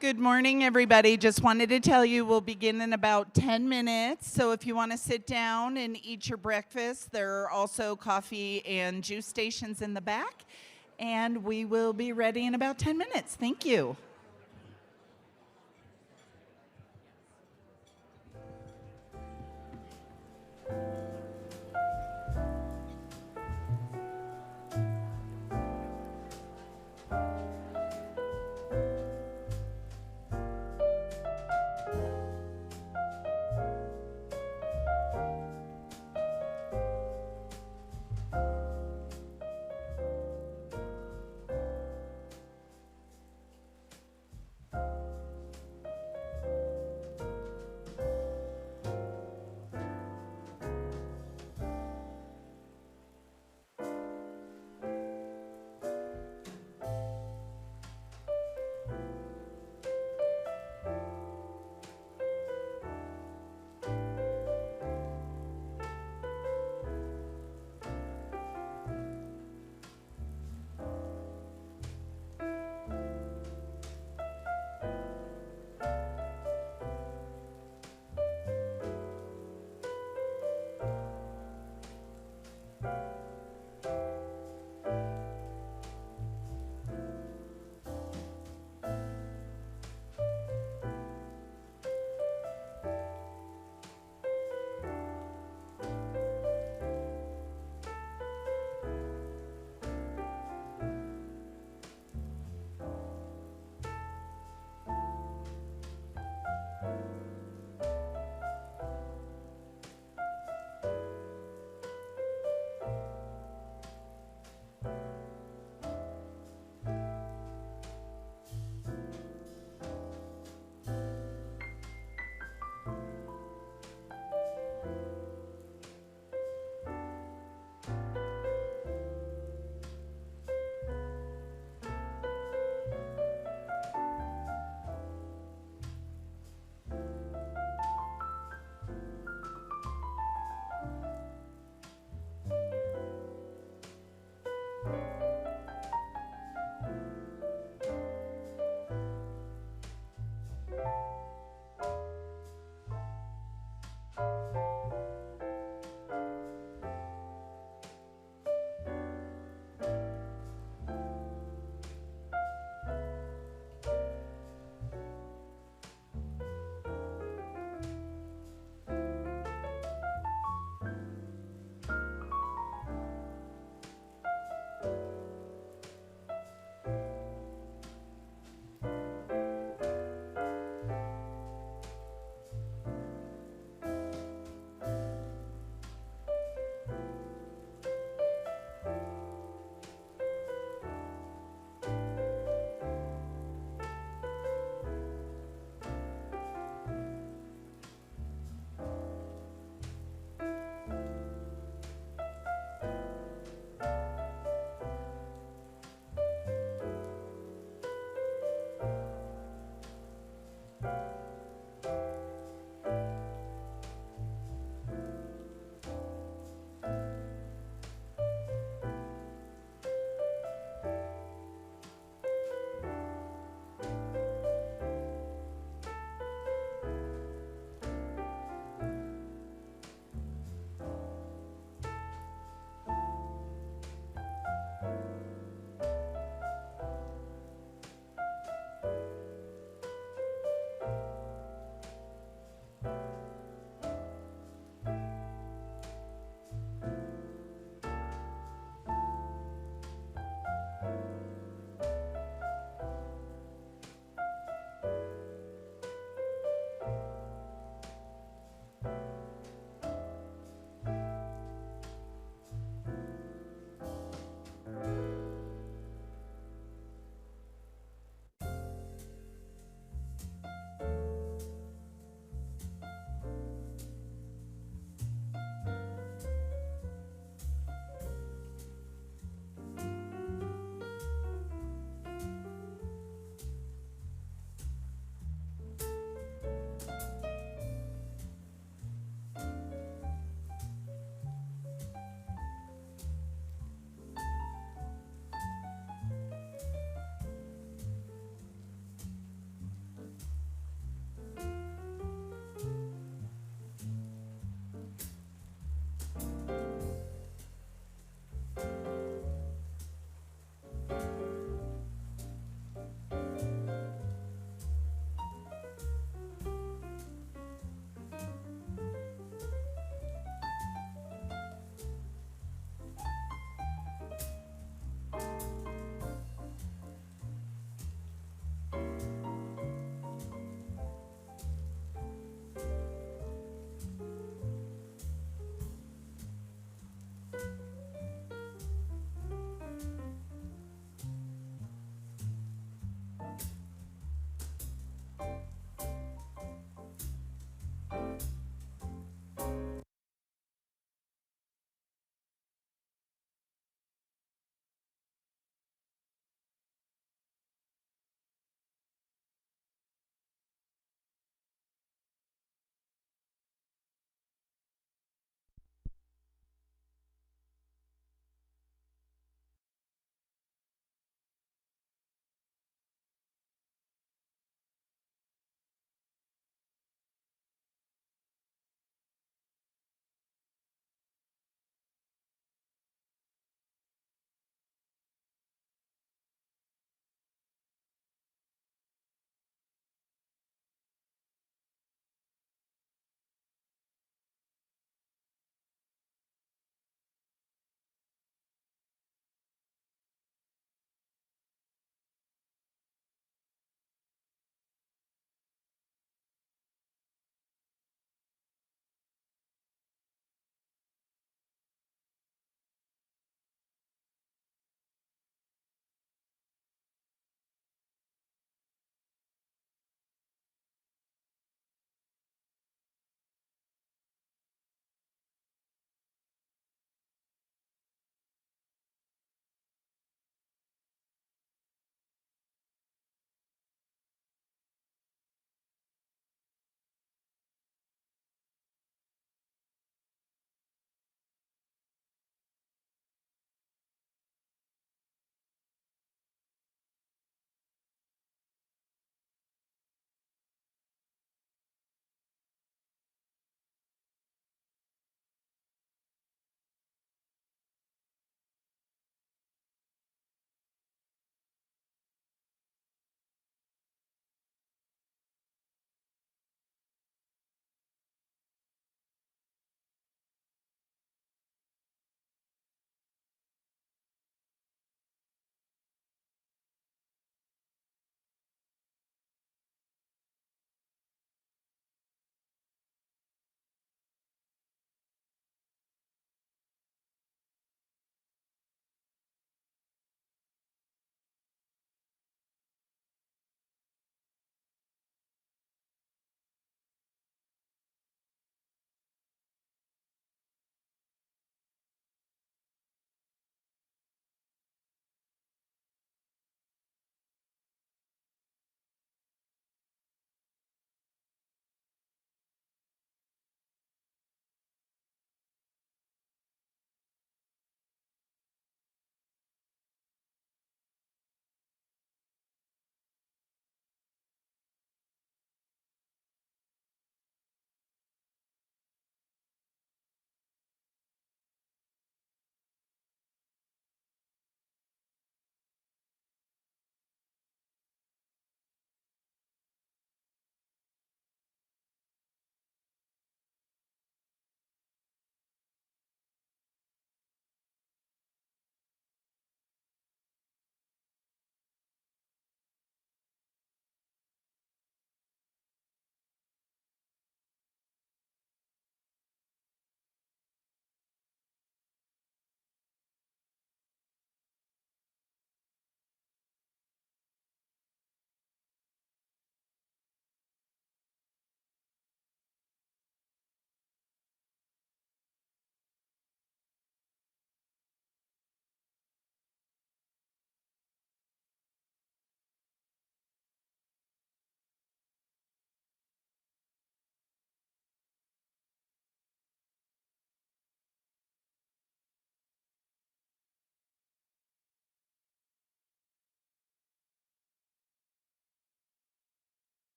Good morning, everybody. Just wanted to tell you we'll begin in about 10 minutes. So if you want to sit down and eat your breakfast, there are also coffee and juice stations in the back. And we will be ready in about 10 minutes. Thank you.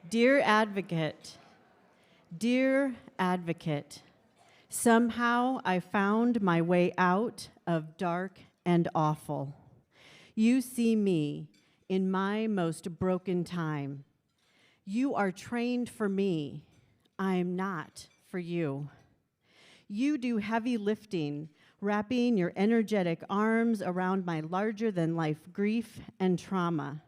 Dear advocate, dear advocate, somehow I found my way out of dark and awful. You see me in my most broken time. You are trained for me. I am not for you. You do heavy lifting, wrapping your energetic arms around my larger-than-life grief and trauma.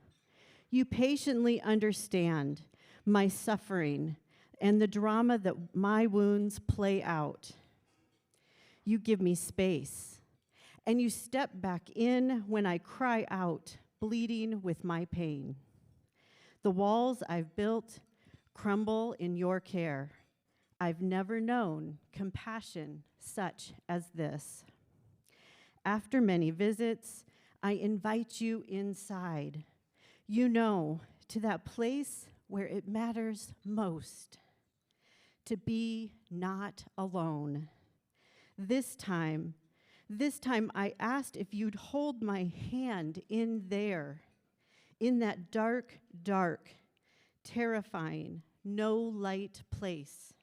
You patiently understand my suffering and the drama that my wounds play out. You give me space, and you step back in when I cry out, bleeding with my pain. The walls I've built crumble in your care. I've never known compassion such as this. After many visits, I invite you inside. You know, to that place where it matters most, to be not alone. This time I asked if you'd hold my hand in there, in that dark, dark, terrifying, no light place.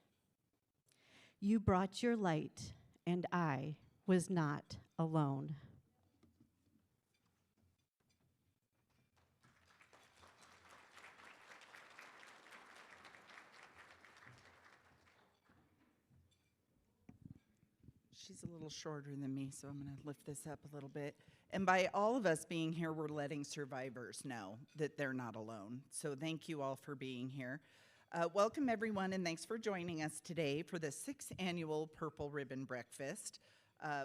You brought your light, and I was not alone. She's a little shorter than me, so I'm going to lift this up a little bit. And by all of us being here, we're letting survivors know that they're not alone. So thank you all for being here. Welcome, everyone, and thanks for joining us today for the 6th annual Purple Ribbon Breakfast.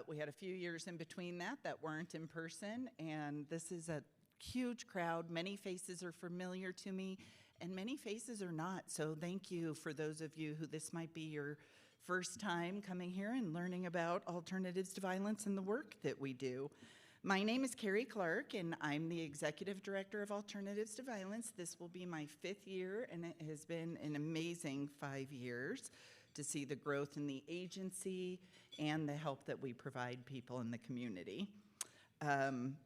We had a few years in between that weren't in person, and this is a huge crowd. Many faces are familiar to me, and many faces are not. So thank you for those of you who this might be your first time coming here and learning about alternatives to violence and the work that we do. My name is Carrie Clark, and I'm the Executive Director of Alternatives to Violence. This will be my 5th year, and it has been an amazing 5 years to see the growth in the agency and the help that we provide people in the community. An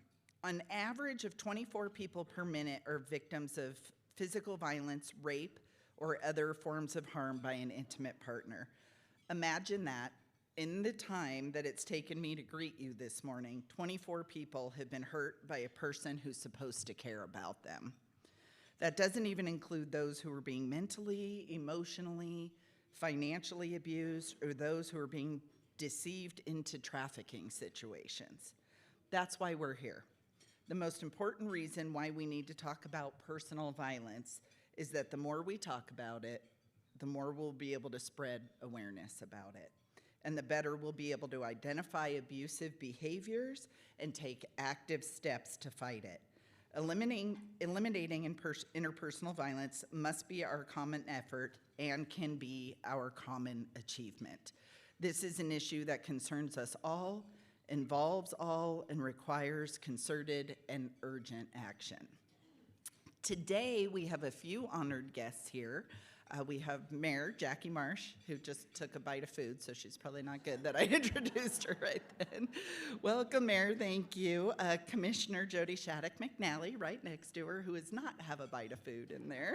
average of 24 people per minute are victims of physical violence, rape, or other forms of harm by an intimate partner. Imagine that. In the time that it's taken me to greet you this morning, 24 people have been hurt by a person who's supposed to care about them. That doesn't even include those who are being mentally, emotionally, financially abused, or those who are being deceived into trafficking situations. That's why we're here. The most important reason why we need to talk about personal violence is that the more we talk about it, the more we'll be able to spread awareness about it. And the better we'll be able to identify abusive behaviors and take active steps to fight it. Eliminating interpersonal violence must be our common effort and can be our common achievement. This is an issue that concerns us all, involves all, and requires concerted and urgent action. Today, we have a few honored guests here. We have Mayor Jackie Marsh, who just took a bite of food, so she's probably not good that I introduced her right then. Welcome, Mayor, thank you. Commissioner Jody Shattuck McNally, right next to her, who does not have a bite of food in there.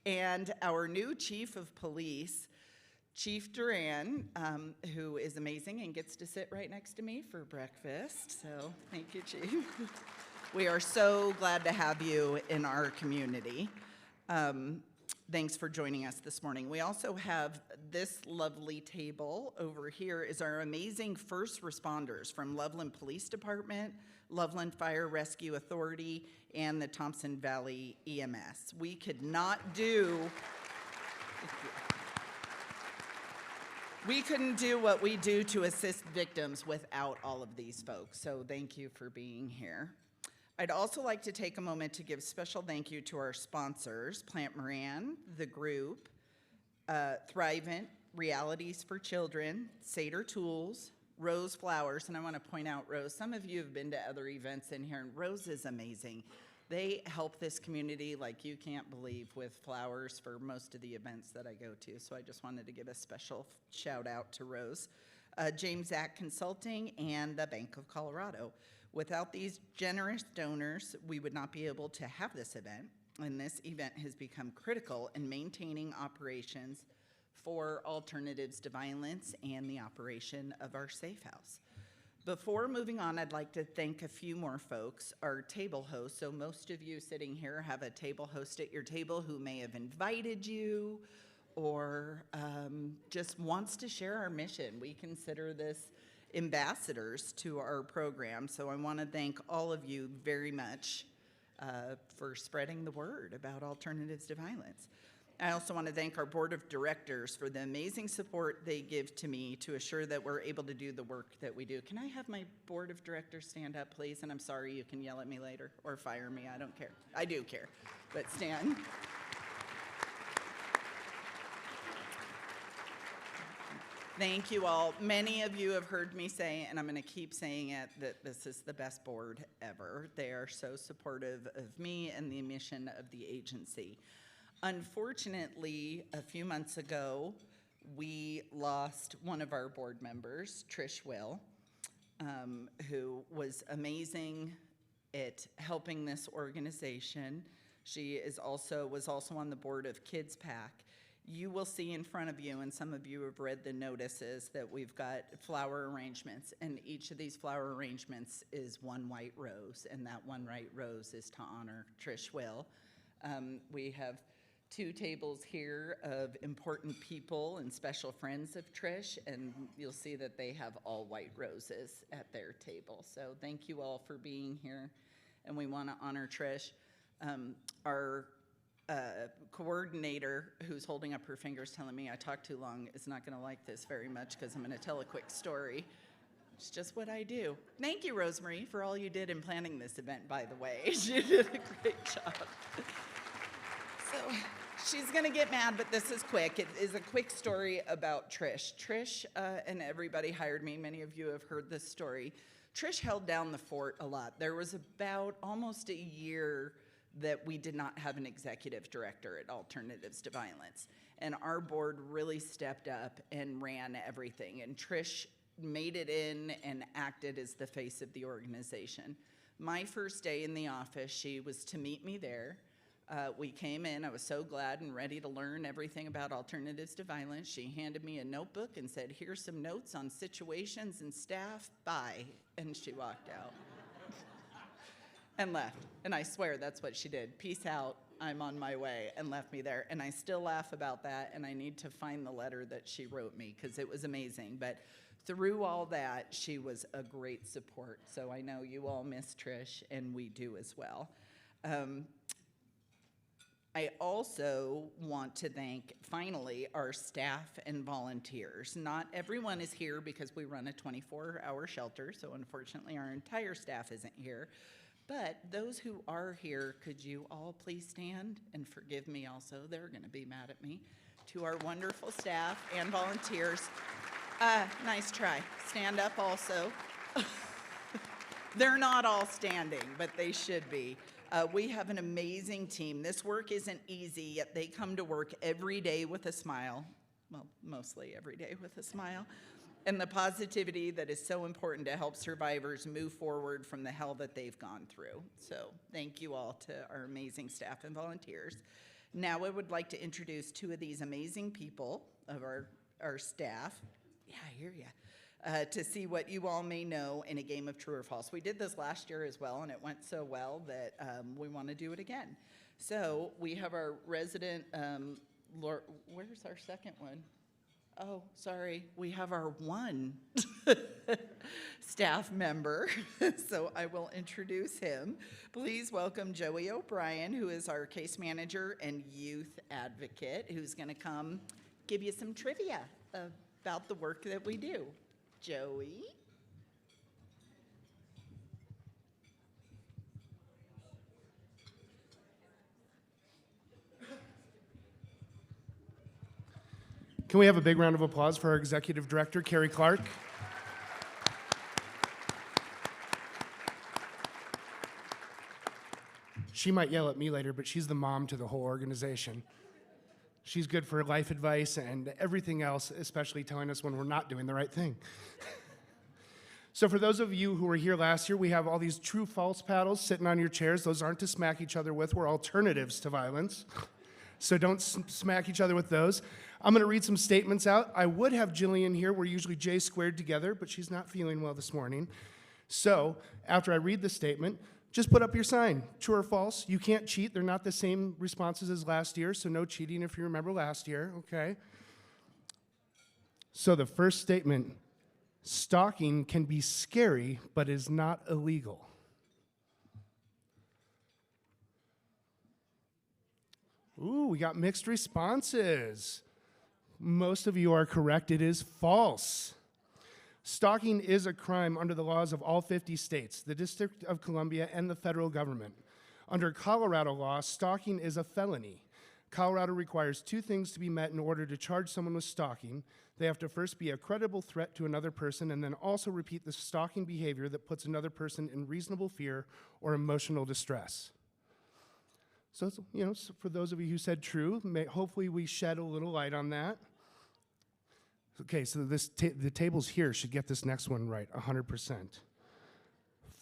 And our new Chief of Police, Chief Duran, who is amazing and gets to sit right next to me for breakfast. So thank you, Chief. We are so glad to have you in our community. Thanks for joining us this morning. We also have this lovely table over here is our amazing first responders from Loveland Police Department, Loveland Fire Rescue Authority, and the Thompson Valley EMS. We could not do, we couldn't do what we do to assist victims without all of these folks, so thank you for being here. I'd also like to take a moment to give special thank you to our sponsors, Plant Moran, The Group, Thrivent, Realities for Children, Seder Tools, Rose Flowers, and I want to point out Rose. Some of you have been to other events in here, and Rose is amazing. They help this community like you can't believe with flowers for most of the events that I go to, so I just wanted to give a special shout out to Rose. James Act Consulting and the Bank of Colorado. Without these generous donors, we would not be able to have this event, and this event has become critical in maintaining operations for alternatives to violence and the operation of our safe house. Before moving on, I'd like to thank a few more folks, our table hosts. So most of you sitting here have a table host at your table who may have invited you or just wants to share our mission. We consider this ambassadors to our program, so I want to thank all of you very much for spreading the word about alternatives to violence. I also want to thank our board of directors for the amazing support they give to me to assure that we're able to do the work that we do. Can I have my board of directors stand up, please? And I'm sorry, you can yell at me later or fire me, I don't care. I do care, but stand. Thank you all. Many of you have heard me say, and I'm going to keep saying it, that this is the best board ever. They are so supportive of me and the mission of the agency. Unfortunately, a few months ago, we lost one of our board members, Trish Will, who was amazing at helping this organization. She was also on the board of Kids PAC. You will see in front of you, and some of you have read the notices, that we've got flower arrangements, and each of these flower arrangements is one white rose, and that one white rose is to honor Trish Will. We have 2 tables here of important people and special friends of Trish, and you'll see that they have all white roses at their table. So thank you all for being here, and we want to honor Trish. Our coordinator, who's holding up her fingers telling me I talk too long, is not going to like this very much because I'm going to tell a quick story. It's just what I do. Thank you, Rosemary, for all you did in planning this event, by the way. She did a great job. So she's going to get mad, but this is quick. It is a quick story about Trish. Trish and everybody hired me. Many of you have heard this story. Trish held down the fort a lot. There was about almost a year that we did not have an executive director at Alternatives to Violence. And our board really stepped up and ran everything. And Trish made it in and acted as the face of the organization. My first day in the office, she was to meet me there. We came in, I was so glad and ready to learn everything about Alternatives to Violence. She handed me a notebook and said, "Here's some notes on situations and staff, bye." And she walked out. And left. And I swear that's what she did. "Peace out, I'm on my way," and left me there. And I still laugh about that, and I need to find the letter that she wrote me because it was amazing. But through all that, she was a great support. So I know you all miss Trish, and we do as well. I also want to thank, finally, our staff and volunteers. Not everyone is here because we run a 24-hour shelter, so unfortunately our entire staff isn't here. But those who are here, could you all please stand and forgive me also? They're going to be mad at me. To our wonderful staff and volunteers. Nice try. Stand up also. They're not all standing, but they should be. We have an amazing team. This work isn't easy, yet they come to work every day with a smile. Well, mostly every day with a smile. And the positivity that is so important to help survivors move forward from the hell that they've gone through. So thank you all to our amazing staff and volunteers. Now I would like to introduce 2 of these amazing people of our staff. Yeah, I hear ya. To see what you all may know in a game of true or false. We did this last year as well, and it went so well that we want to do it again. So we have our resident, where's our second one? Oh, sorry, we have our one staff member, so I will introduce him. Please welcome Joey O'Brien, who is our case manager and youth advocate, who's going to come give you some trivia about the work that we do. Joey. Can we have a big round of applause for our executive director, Carrie Clark? She might yell at me later, but she's the mom to the whole organization. She's good for life advice and everything else, especially telling us when we're not doing the right thing. So for those of you who were here last year, we have all these true-false paddles sitting on your chairs. Those aren't to smack each other with. We're alternatives to violence. So don't smack each other with those. I'm going to read some statements out. I would have Jillian here. We're usually J squared together, but she's not feeling well this morning. So after I read the statement, just put up your sign, true or false. You can't cheat. They're not the same responses as last year, so no cheating if you remember last year, okay? So the first statement, stalking can be scary, but is not illegal. Ooh, we got mixed responses. Most of you are correct. It is false. Stalking is a crime under the laws of all 50 states, the District of Columbia, and the federal government. Under Colorado law, stalking is a felony. Colorado requires two things to be met in order to charge someone with stalking. They have to first be a credible threat to another person and then also repeat the stalking behavior that puts another person in reasonable fear or emotional distress. So, for those of you who said true, hopefully we shed a little light on that. Okay, so the tables here should get this next one right, 100%.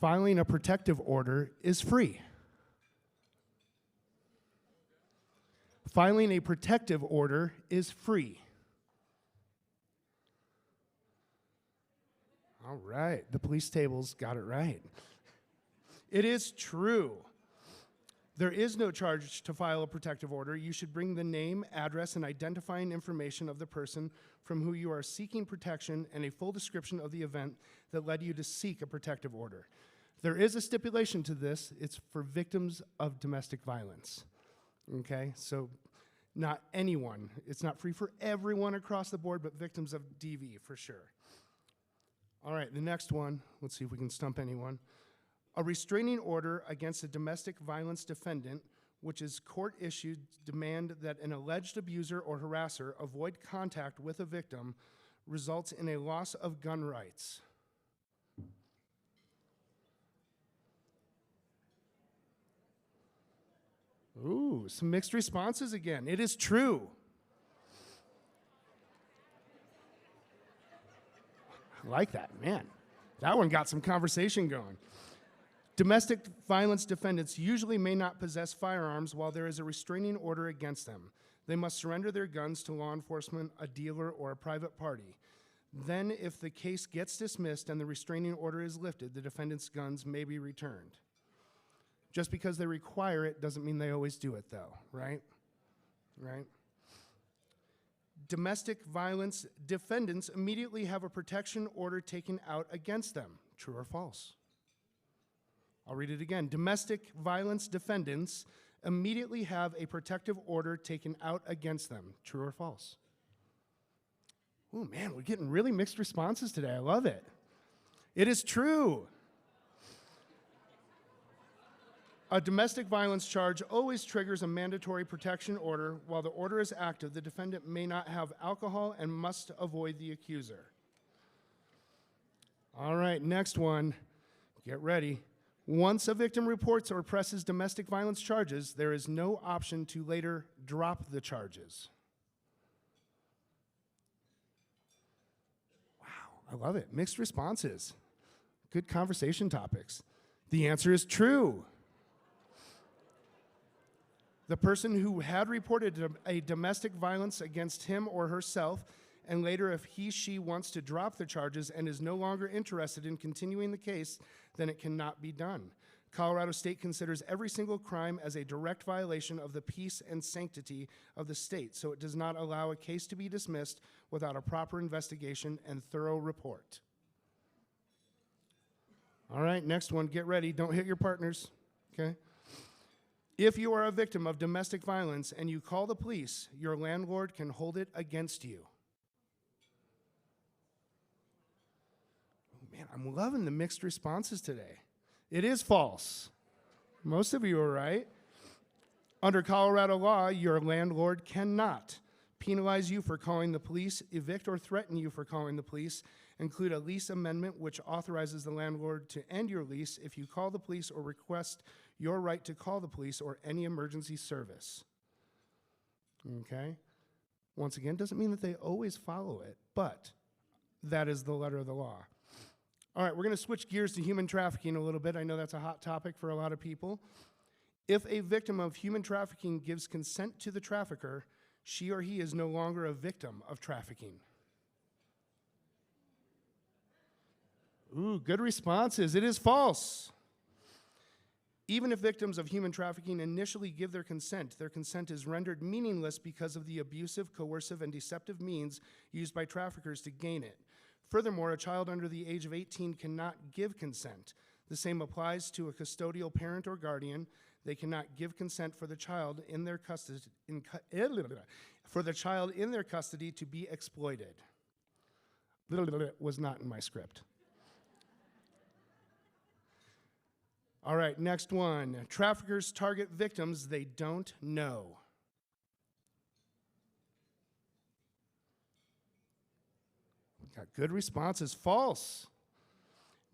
Filing a protective order is free. Filing a protective order is free. All right, the police tables got it right. It is true. There is no charge to file a protective order. You should bring the name, address, and identifying information of the person from who you are seeking protection and a full description of the event that led you to seek a protective order. There is a stipulation to this. It's for victims of domestic violence. Okay, so not anyone. It's not free for everyone across the board, but victims of DV for sure. All right, the next one. Let's see if we can stump anyone. A restraining order against a domestic violence defendant, which is court-issued, demand that an alleged abuser or harasser avoid contact with a victim, results in a loss of gun rights. Ooh, some mixed responses again. It is true. I like that, man. That one got some conversation going. Domestic violence defendants usually may not possess firearms while there is a restraining order against them. They must surrender their guns to law enforcement, a dealer, or a private party. Then, if the case gets dismissed and the restraining order is lifted, the defendant's guns may be returned. Just because they require it doesn't mean they always do it, though, right? Right? Domestic violence defendants immediately have a protection order taken out against them. True or false? I'll read it again. Domestic violence defendants immediately have a protective order taken out against them. True or false? Oh man, we're getting really mixed responses today. I love it. It is true. A domestic violence charge always triggers a mandatory protection order. While the order is active, the defendant may not have alcohol and must avoid the accuser. All right, next one. Get ready. Once a victim reports or presses domestic violence charges, there is no option to later drop the charges. Wow, I love it. Mixed responses. Good conversation topics. The answer is true. The person who had reported a domestic violence against him or herself, and later if she wants to drop the charges and is no longer interested in continuing the case, then it cannot be done. Colorado State considers every single crime as a direct violation of the peace and sanctity of the state, so it does not allow a case to be dismissed without a proper investigation and thorough report. All right, next one, get ready. Don't hit your partners, okay? If you are a victim of domestic violence and you call the police, your landlord can hold it against you. Oh, man, I'm loving the mixed responses today. It is false. Most of you are right. Under Colorado law, your landlord cannot penalize you for calling the police, evict or threaten you for calling the police, include a lease amendment which authorizes the landlord to end your lease if you call the police or request your right to call the police or any emergency service. Okay? Once again, doesn't mean that they always follow it, but that is the letter of the law. All right, we're going to switch gears to human trafficking a little bit. I know that's a hot topic for a lot of people. If a victim of human trafficking gives consent to the trafficker, she or he is no longer a victim of trafficking. Ooh, good responses. It is false. Even if victims of human trafficking initially give their consent is rendered meaningless because of the abusive, coercive, and deceptive means used by traffickers to gain it. Furthermore, a child under the age of 18 cannot give consent. The same applies to a custodial parent or guardian. They cannot give consent for the child in their custody to be exploited. Was not in my script. All right, next one. Traffickers target victims they don't know. Got good responses. False.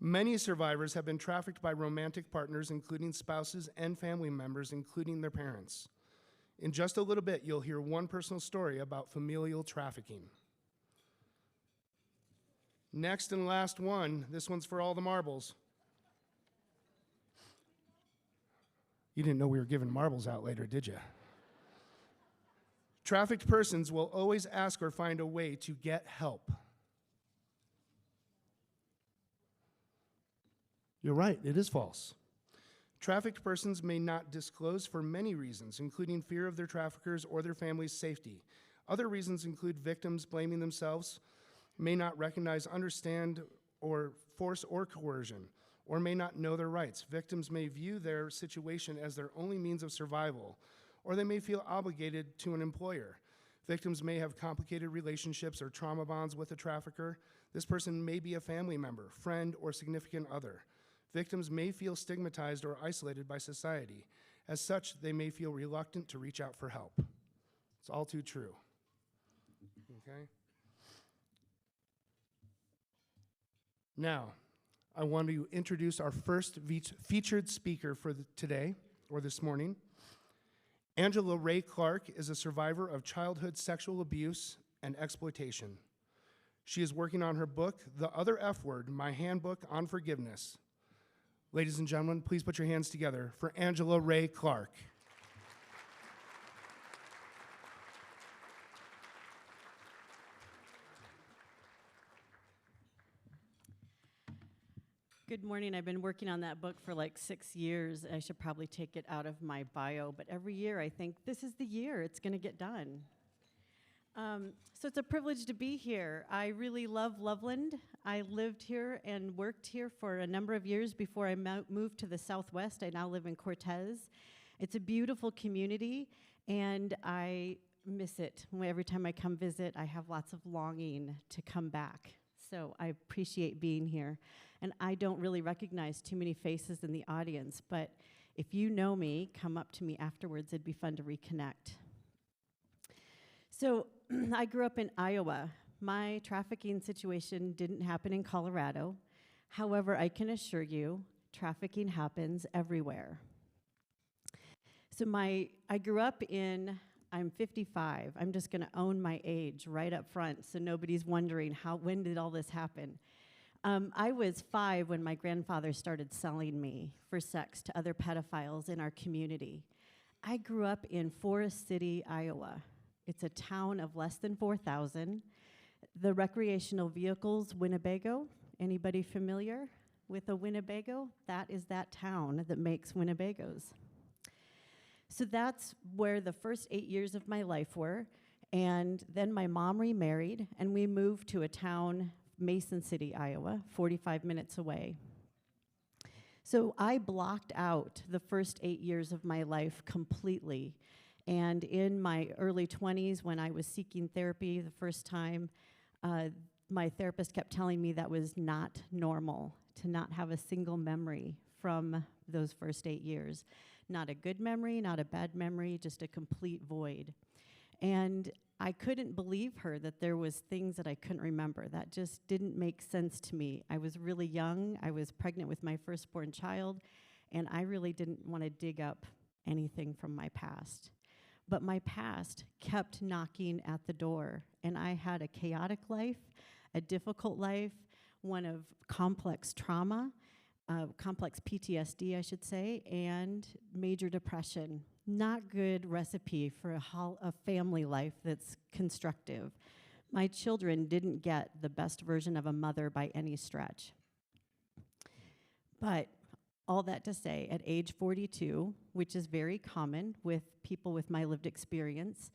Many survivors have been trafficked by romantic partners, including spouses and family members, including their parents. In just a little bit, you'll hear one personal story about familial trafficking. Next and last one. This one's for all the marbles. You didn't know we were giving marbles out later, did you? Trafficked persons will always ask or find a way to get help. You're right, it is false. Trafficked persons may not disclose for many reasons, including fear of their traffickers or their family's safety. Other reasons include victims blaming themselves, may not recognize, understand, or force or coercion, or may not know their rights. Victims may view their situation as their only means of survival, or they may feel obligated to an employer. Victims may have complicated relationships or trauma bonds with a trafficker. This person may be a family member, friend, or significant other. Victims may feel stigmatized or isolated by society. As such, they may feel reluctant to reach out for help. It's all too true. Okay? Now, I want to introduce our first featured speaker for today, or this morning. Angela Ray Clark is a survivor of childhood sexual abuse and exploitation. She is working on her book, The Other F Word, My Handbook on Forgiveness. Ladies and gentlemen, please put your hands together for Angela Ray Clark. Good morning. I've been working on that book for like 6 years. I should probably take it out of my bio, but every year I think this is the year it's going to get done. So it's a privilege to be here. I really love Loveland. I lived here and worked here for a number of years before I moved to the Southwest. I now live in Cortez. It's a beautiful community, and I miss it. Every time I come visit, I have lots of longing to come back. So I appreciate being here. And I don't really recognize too many faces in the audience, but if you know me, come up to me afterwards. It'd be fun to reconnect. So I grew up in Iowa. My trafficking situation didn't happen in Colorado. However, I can assure you, trafficking happens everywhere. So I grew up I'm 55. I'm just going to own my age right up front so nobody's wondering when did all this happen. I was 5 when my grandfather started selling me for sex to other pedophiles in our community. I grew up in Forest City, Iowa. It's a town of less than 4,000. The recreational vehicles, Winnebago. Anybody familiar with a Winnebago? That is that town that makes Winnebagos. So that's where the first 8 years of my life were. And then my mom remarried, and we moved to a town, Mason City, Iowa, 45 minutes away. So I blocked out the first 8 years of my life completely. And in my early 20s, when I was seeking therapy the first time, my therapist kept telling me that was not normal, to not have a single memory from those first 8 years. Not a good memory, not a bad memory, just a complete void. And I couldn't believe her that there was things that I couldn't remember. That just didn't make sense to me. I was really young. I was pregnant with my firstborn child, and I really didn't want to dig up anything from my past. But my past kept knocking at the door, and I had a chaotic life, a difficult life, one of complex trauma, complex PTSD, I should say, and major depression. Not good recipe for a family life that's constructive. My children didn't get the best version of a mother by any stretch. But all that to say, at age 42, which is very common with people with my lived experience,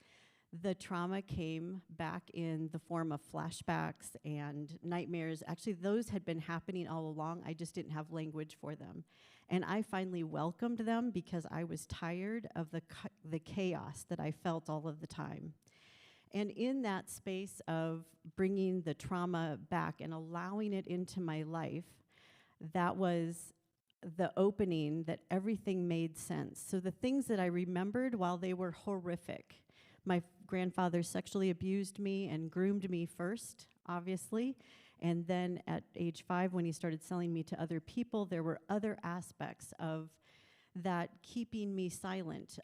the trauma came back in the form of flashbacks and nightmares. Actually, those had been happening all along. I just didn't have language for them. And I finally welcomed them because I was tired of the chaos that I felt all of the time. And in that space of bringing the trauma back and allowing it into my life, that was the opening that everything made sense. So the things that I remembered, while they were horrific, my grandfather sexually abused me and groomed me first, obviously. And then at age 5, when he started selling me to other people, there were other aspects of that keeping me silent.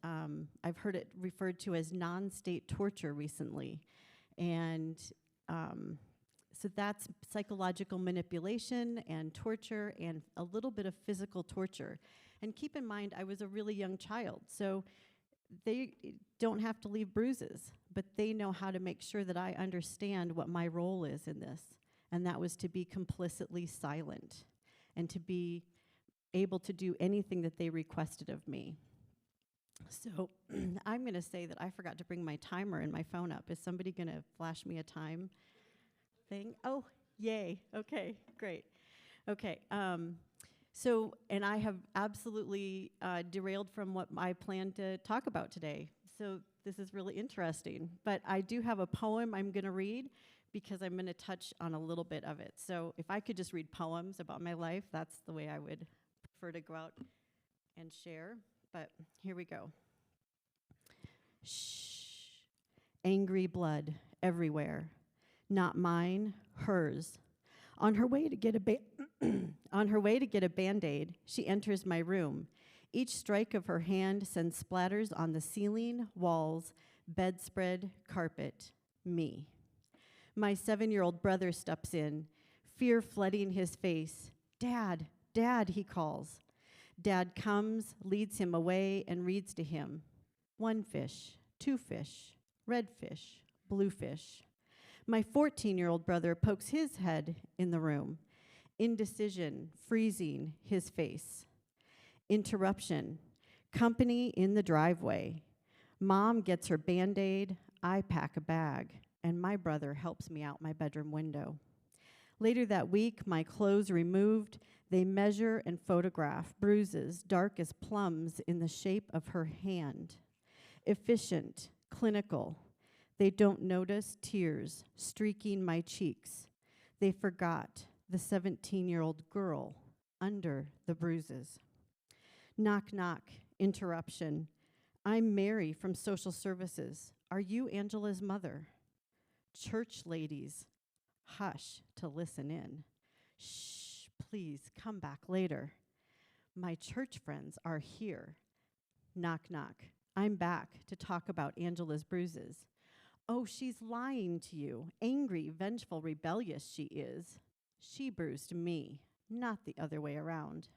I've heard it referred to as non-state torture recently. And so that's psychological manipulation and torture and a little bit of physical torture. And keep in mind, I was a really young child, so they don't have to leave bruises, but they know how to make sure that I understand what my role is in this. And that was to be complicitly silent and to be able to do anything that they requested of me. So I'm going to say that I forgot to bring my timer and my phone up. Is somebody going to flash me a time thing? Oh, yay. Okay, great. Okay. So, and I have absolutely derailed from what I planned to talk about today. So this is really interesting. But I do have a poem I'm going to read because I'm going to touch on a little bit of it. So if I could just read poems about my life, that's the way I would prefer to go out and share. But here we go. Shh. Angry blood everywhere. Not mine, hers. On her way to get a Band-Aid, she enters my room. Each strike of her hand sends splatters on the ceiling, walls, bedspread, carpet. Me. My 7-year-old brother steps in, fear flooding his face. Dad, Dad, he calls. Dad comes, leads him away, and reads to him. 1 fish, 2 fish, red fish, blue fish. My 14-year-old brother pokes his head in the room. Indecision, freezing his face. Interruption. Company in the driveway. Mom gets her Band-Aid, I pack a bag, and my brother helps me out my bedroom window. Later that week, my clothes removed, they measure and photograph bruises dark as plums in the shape of her hand. Efficient, clinical. They don't notice tears streaking my cheeks. They forgot the 17-year-old girl under the bruises. Knock, knock, interruption. I'm Mary from social services. Are you Angela's mother? Church ladies, hush to listen in. Shh, please come back later. My church friends are here. Knock, knock. I'm back to talk about Angela's bruises. Oh, she's lying to you. Angry, vengeful, rebellious she is. She bruised me, not the other way around.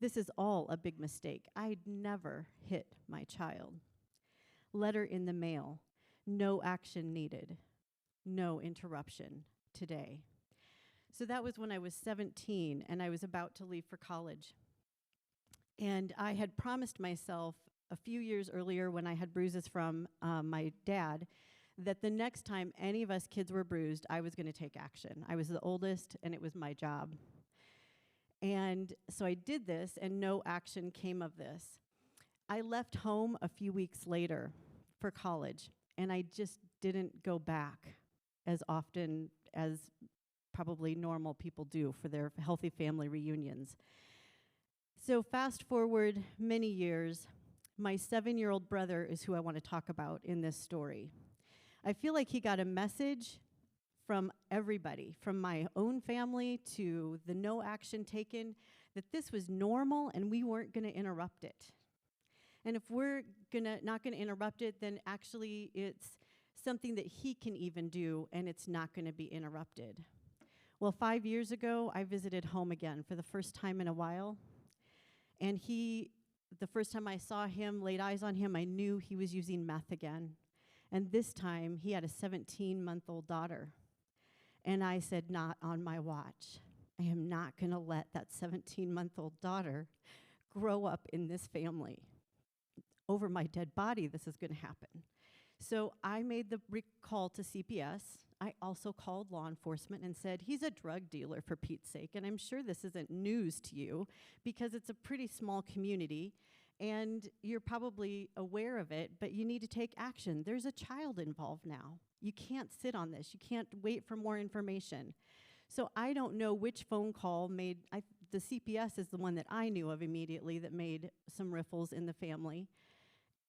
This is all a big mistake. I'd never hit my child. Letter in the mail. No action needed. No interruption today. So that was when I was 17 and I was about to leave for college. And I had promised myself a few years earlier when I had bruises from my dad that the next time any of us kids were bruised, I was going to take action. I was the oldest and it was my job. And so I did this and no action came of this. I left home a few weeks later for college and I just didn't go back as often as probably normal people do for their healthy family reunions. So fast forward many years, my 7-year-old brother is who I want to talk about in this story. I feel like he got a message from everybody, from my own family to the no action taken, that this was normal and we weren't going to interrupt it. And if we're not going to interrupt it, then actually it's something that he can even do and it's not going to be interrupted. Well, 5 years ago, I visited home again for the first time in a while. And the first time I saw him, laid eyes on him, I knew he was using meth again. And this time, he had a 17-month-old daughter. And I said, not on my watch. I am not going to let that 17-month-old daughter grow up in this family. Over my dead body, this is going to happen. So I made the call to CPS. I also called law enforcement and said, he's a drug dealer, for Pete's sake. And I'm sure this isn't news to you because it's a pretty small community and you're probably aware of it, but you need to take action. There's a child involved now. You can't sit on this. You can't wait for more information. So I don't know which phone call made, the CPS is the one that I knew of immediately that made some riffles in the family.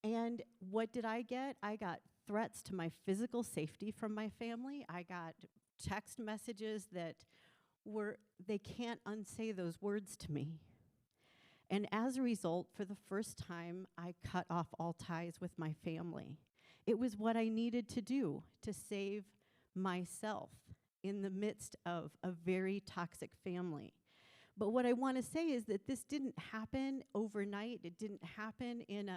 And what did I get? I got threats to my physical safety from my family. I got text messages that they can't unsay those words to me. And as a result, for the first time, I cut off all ties with my family. It was what I needed to do to save myself in the midst of a very toxic family. But what I want to say is that this didn't happen overnight. It didn't happen in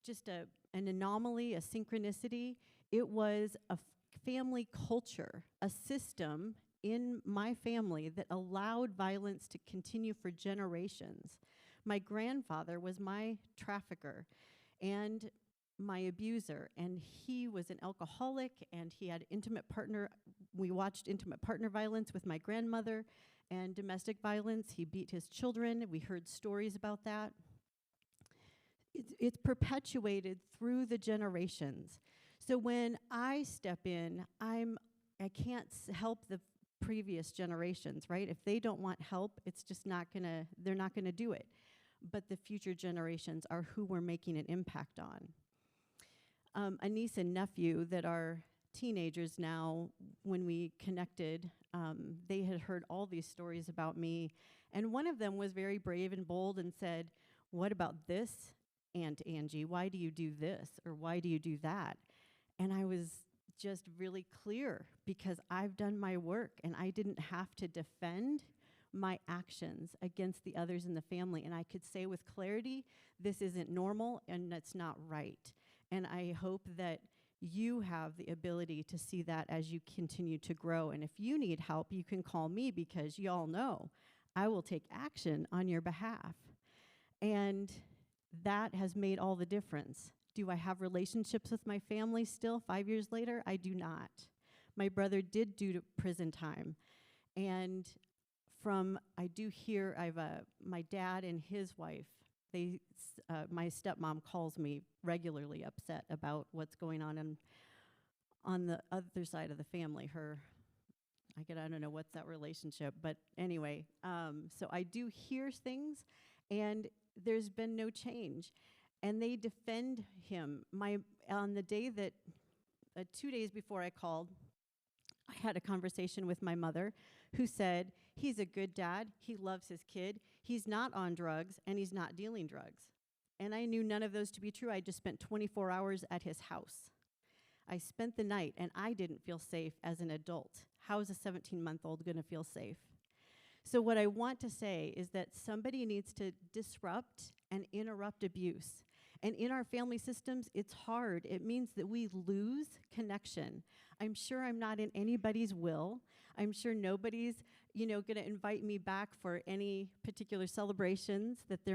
just an anomaly, a synchronicity. It was a family culture, a system in my family that allowed violence to continue for generations. My grandfather was my trafficker and my abuser, and he was an alcoholic, and he had we watched intimate partner violence with my grandmother and domestic violence. He beat his children. We heard stories about that. It's perpetuated through the generations. So when I step in, I can't help the previous generations, right? If they don't want help, it's just they're not gonna do it. But the future generations are who we're making an impact on. A niece and nephew that are teenagers now, when we connected, they had heard all these stories about me. And one of them was very brave and bold and said, "What about this, Aunt Angie? Why do you do this? Or why do you do that?" And I was just really clear because I've done my work and I didn't have to defend my actions against the others in the family. And I could say with clarity, this isn't normal and that's not right. And I hope that you have the ability to see that as you continue to grow. And if you need help, you can call me because y'all know I will take action on your behalf. And that has made all the difference. Do I have relationships with my family still 5 years later? I do not. My brother did do prison time. And I do hear, my dad and his wife, my stepmom calls me regularly upset about what's going on the other side of the family. I don't know what's that relationship, but anyway, so I do hear things, and there's been no change. And they defend him. On the day that, 2 days before I called, I had a conversation with my mother who said, he's a good dad, he loves his kid, he's not on drugs, and he's not dealing drugs. And I knew none of those to be true. I just spent 24 hours at his house. I spent the night, and I didn't feel safe as an adult. How is a 17-month-old going to feel safe? So what I want to say is that somebody needs to disrupt and interrupt abuse. And in our family systems, it's hard. It means that we lose connection. I'm sure I'm not in anybody's will. I'm sure nobody's, going to invite me back for any particular celebrations that they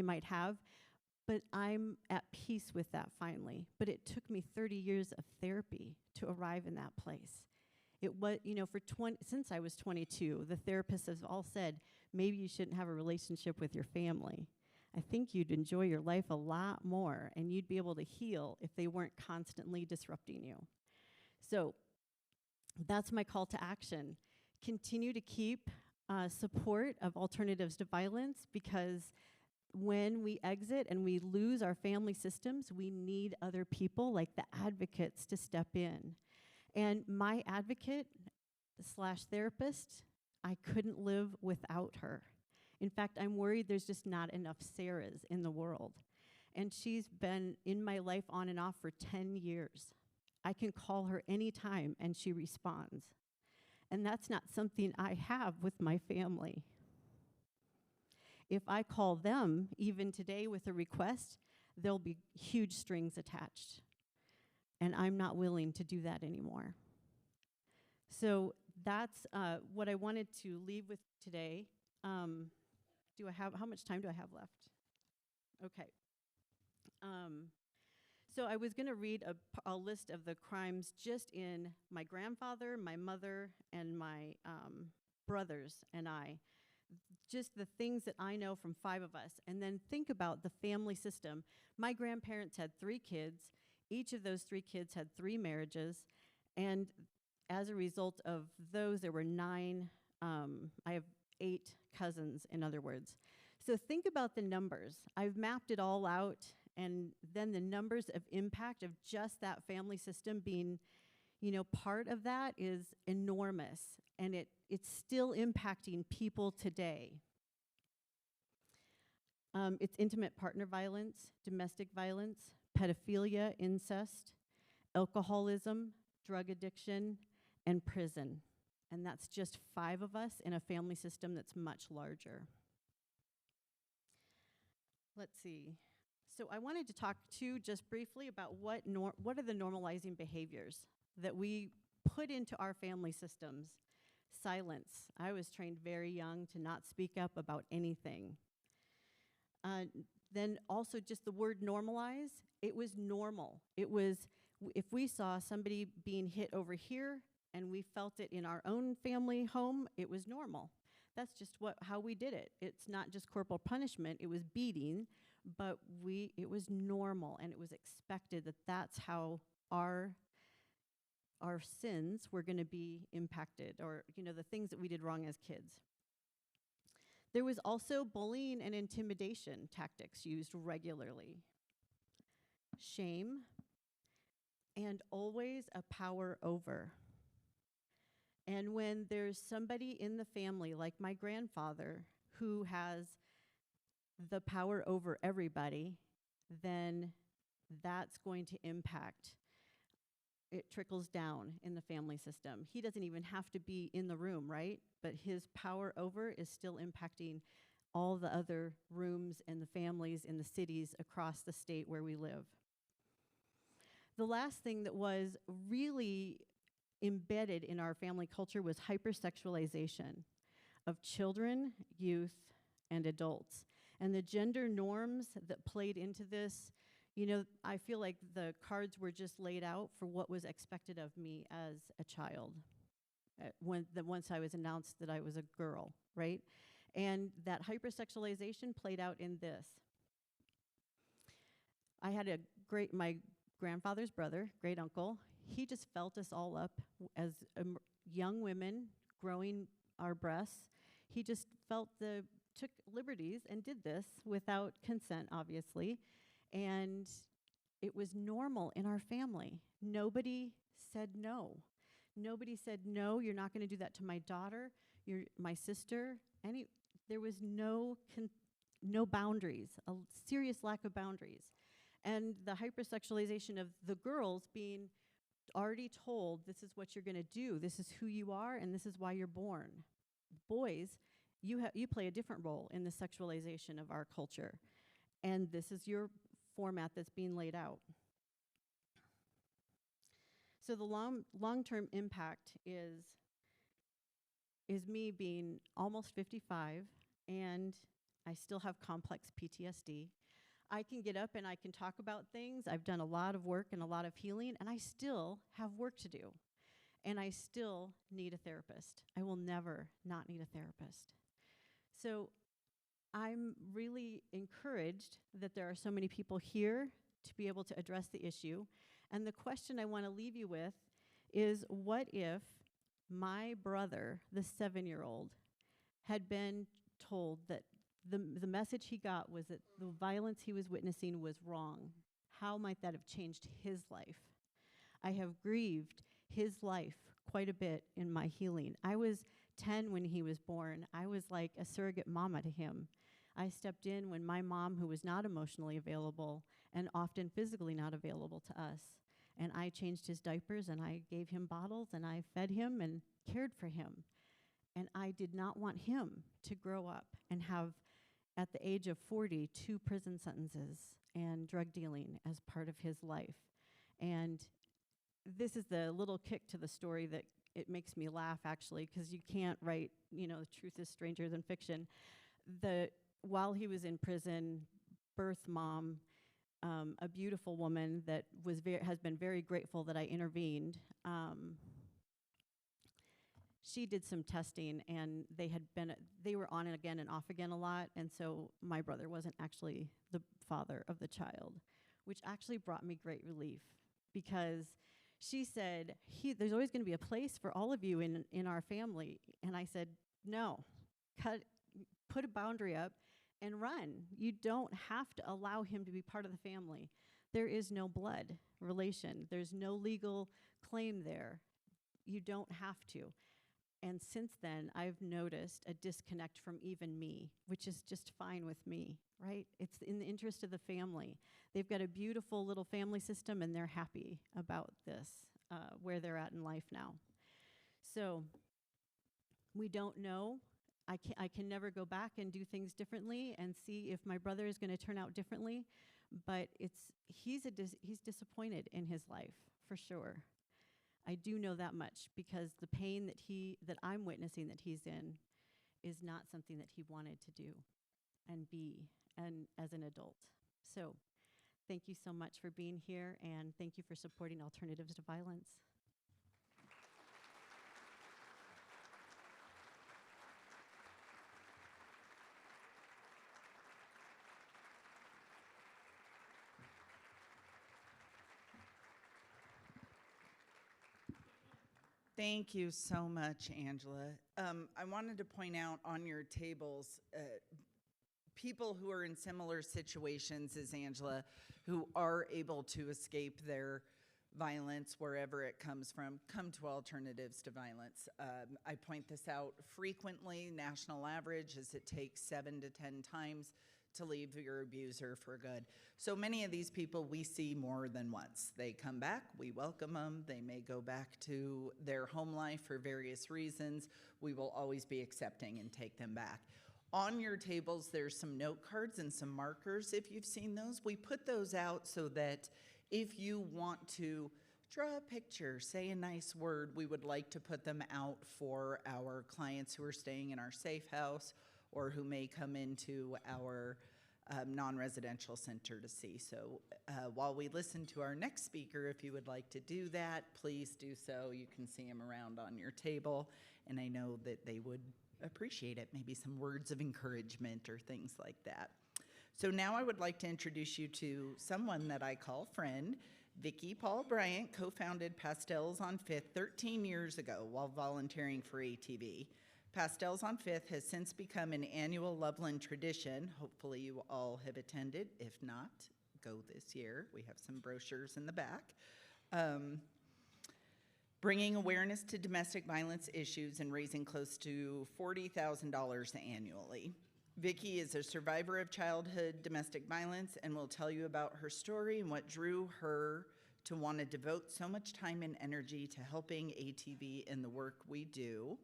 might have. But I'm at peace with that finally. But it took me 30 years of therapy to arrive in that place. It was, since I was 22, the therapists have all said, maybe you shouldn't have a relationship with your family. I think you'd enjoy your life a lot more, and you'd be able to heal if they weren't constantly disrupting you. So that's my call to action. Continue to keep support of alternatives to violence, because when we exit and we lose our family systems, we need other people like the advocates to step in. And my advocate/therapist, I couldn't live without her. In fact, I'm worried there's just not enough Sarahs in the world. And she's been in my life on and off for 10 years. I can call her anytime and she responds. And that's not something I have with my family. If I call them, even today with a request, there'll be huge strings attached. And I'm not willing to do that anymore. So that's what I wanted to leave with today. How much time do I have left? Okay. So I was going to read a list of the crimes just in my grandfather, my mother, and my brothers and I. Just the things that I know from 5 of us. And then think about the family system. My grandparents had 3 kids. Each of those 3 kids had 3 marriages. And as a result of those, there were 9. I have 8 cousins, in other words. So think about the numbers. I've mapped it all out, and then the numbers of impact of just that family system being, part of that is enormous, and it's still impacting people today. It's intimate partner violence, domestic violence, pedophilia, incest, alcoholism, drug addiction, and prison. And that's just 5 of us in a family system that's much larger. Let's see. So I wanted to talk too, just briefly, about what are the normalizing behaviors that we put into our family systems. Silence. I was trained very young to not speak up about anything. Then also just the word normalize. It was normal. It was, if we saw somebody being hit over here and we felt it in our own family home, it was normal. That's just how we did it. It's not just corporal punishment, it was beating, but it was normal, and it was expected that that's how our sins were going to be impacted, or the things that we did wrong as kids. There was also bullying and intimidation tactics used regularly. Shame, and always a power over. And when there's somebody in the family, like my grandfather, who has the power over everybody, then that's going to impact. It trickles down in the family system. He doesn't even have to be in the room, right? But his power over is still impacting all the other rooms and the families in the cities across the state where we live. The last thing that was really embedded in our family culture was hypersexualization of children, youth, and adults. And the gender norms that played into this, I feel like the cards were just laid out for what was expected of me as a child once I was announced that I was a girl, right? And that hypersexualization played out in this. I had my grandfather's brother, great uncle. He just felt us all up as young women growing our breasts. He just took liberties and did this without consent, obviously. And it was normal in our family. Nobody said no. Nobody said, no, you're not going to do that to my daughter, my sister. There was no boundaries, a serious lack of boundaries. And the hypersexualization of the girls being already told, this is what you're going to do, this is who you are, and this is why you're born. Boys, you play a different role in the sexualization of our culture, and this is your format that's being laid out. So the long-term impact is me being almost 55, and I still have complex PTSD. I can get up and I can talk about things. I've done a lot of work and a lot of healing, and I still have work to do. And I still need a therapist. I will never not need a therapist. So I'm really encouraged that there are so many people here to be able to address the issue. And the question I want to leave you with is, what if my brother, the 7-year-old, had been told that the message he got was that the violence he was witnessing was wrong? How might that have changed his life? I have grieved his life quite a bit in my healing. I was 10 when he was born. I was like a surrogate mama to him. I stepped in when my mom, who was not emotionally available and often physically not available to us, And I changed his diapers, and I gave him bottles, and I fed him and cared for him. And I did not want him to grow up and have, at the age of 40, 2 prison sentences and drug dealing as part of his life. And this is the little kick to the story that it makes me laugh, actually, because you can't write, the truth is stranger than fiction. While he was in prison, birth mom, a beautiful woman that has been very grateful that I intervened, she did some testing, and they were on and again and off again a lot, and so my brother wasn't actually the father of the child, which actually brought me great relief, because she said, there's always going to be a place for all of you in our family. And I said, no, put a boundary up and run. You don't have to allow him to be part of the family. There is no blood relation. There's no legal claim there. You don't have to. And since then, I've noticed a disconnect from even me, which is just fine with me, right? It's in the interest of the family. They've got a beautiful little family system, and they're happy about this, where they're at in life now. So we don't know. I can never go back and do things differently and see if my brother is going to turn out differently, but he's disappointed in his life, for sure. I do know that much, because the pain that I'm witnessing that he's in is not something that he wanted to do and be and as an adult. So thank you so much for being here, and thank you for supporting Alternatives to Violence. Thank you so much, Angela. I wanted to point out on your tables, people who are in similar situations as Angela, who are able to escape their violence wherever it comes from, come to Alternatives to Violence. I point this out frequently. National average is it takes 7 to 10 times to leave your abuser for good. So many of these people we see more than once. They come back, we welcome them. They may go back to their home life for various reasons. We will always be accepting and take them back. On your tables, there's some note cards and some markers, if you've seen those. We put those out so that if you want to draw a picture, say a nice word, we would like to put them out for our clients who are staying in our safe house or who may come into our non-residential center to see. So while we listen to our next speaker, if you would like to do that, please do so. You can see him around on your table, and I know that they would appreciate it, maybe some words of encouragement or things like that. So now I would like to introduce you to someone that I call friend. Vicki Paul Bryant co-founded Pastels on Fifth 13 years ago while volunteering for ATV. Pastels on Fifth has since become an annual Loveland tradition. Hopefully you all have attended. If not, go this year. We have some brochures in the back. Bringing awareness to domestic violence issues and raising close to $40,000 annually. Vicki is a survivor of childhood domestic violence and will tell you about her story and what drew her to want to devote so much time and energy to helping ATV in the work we do.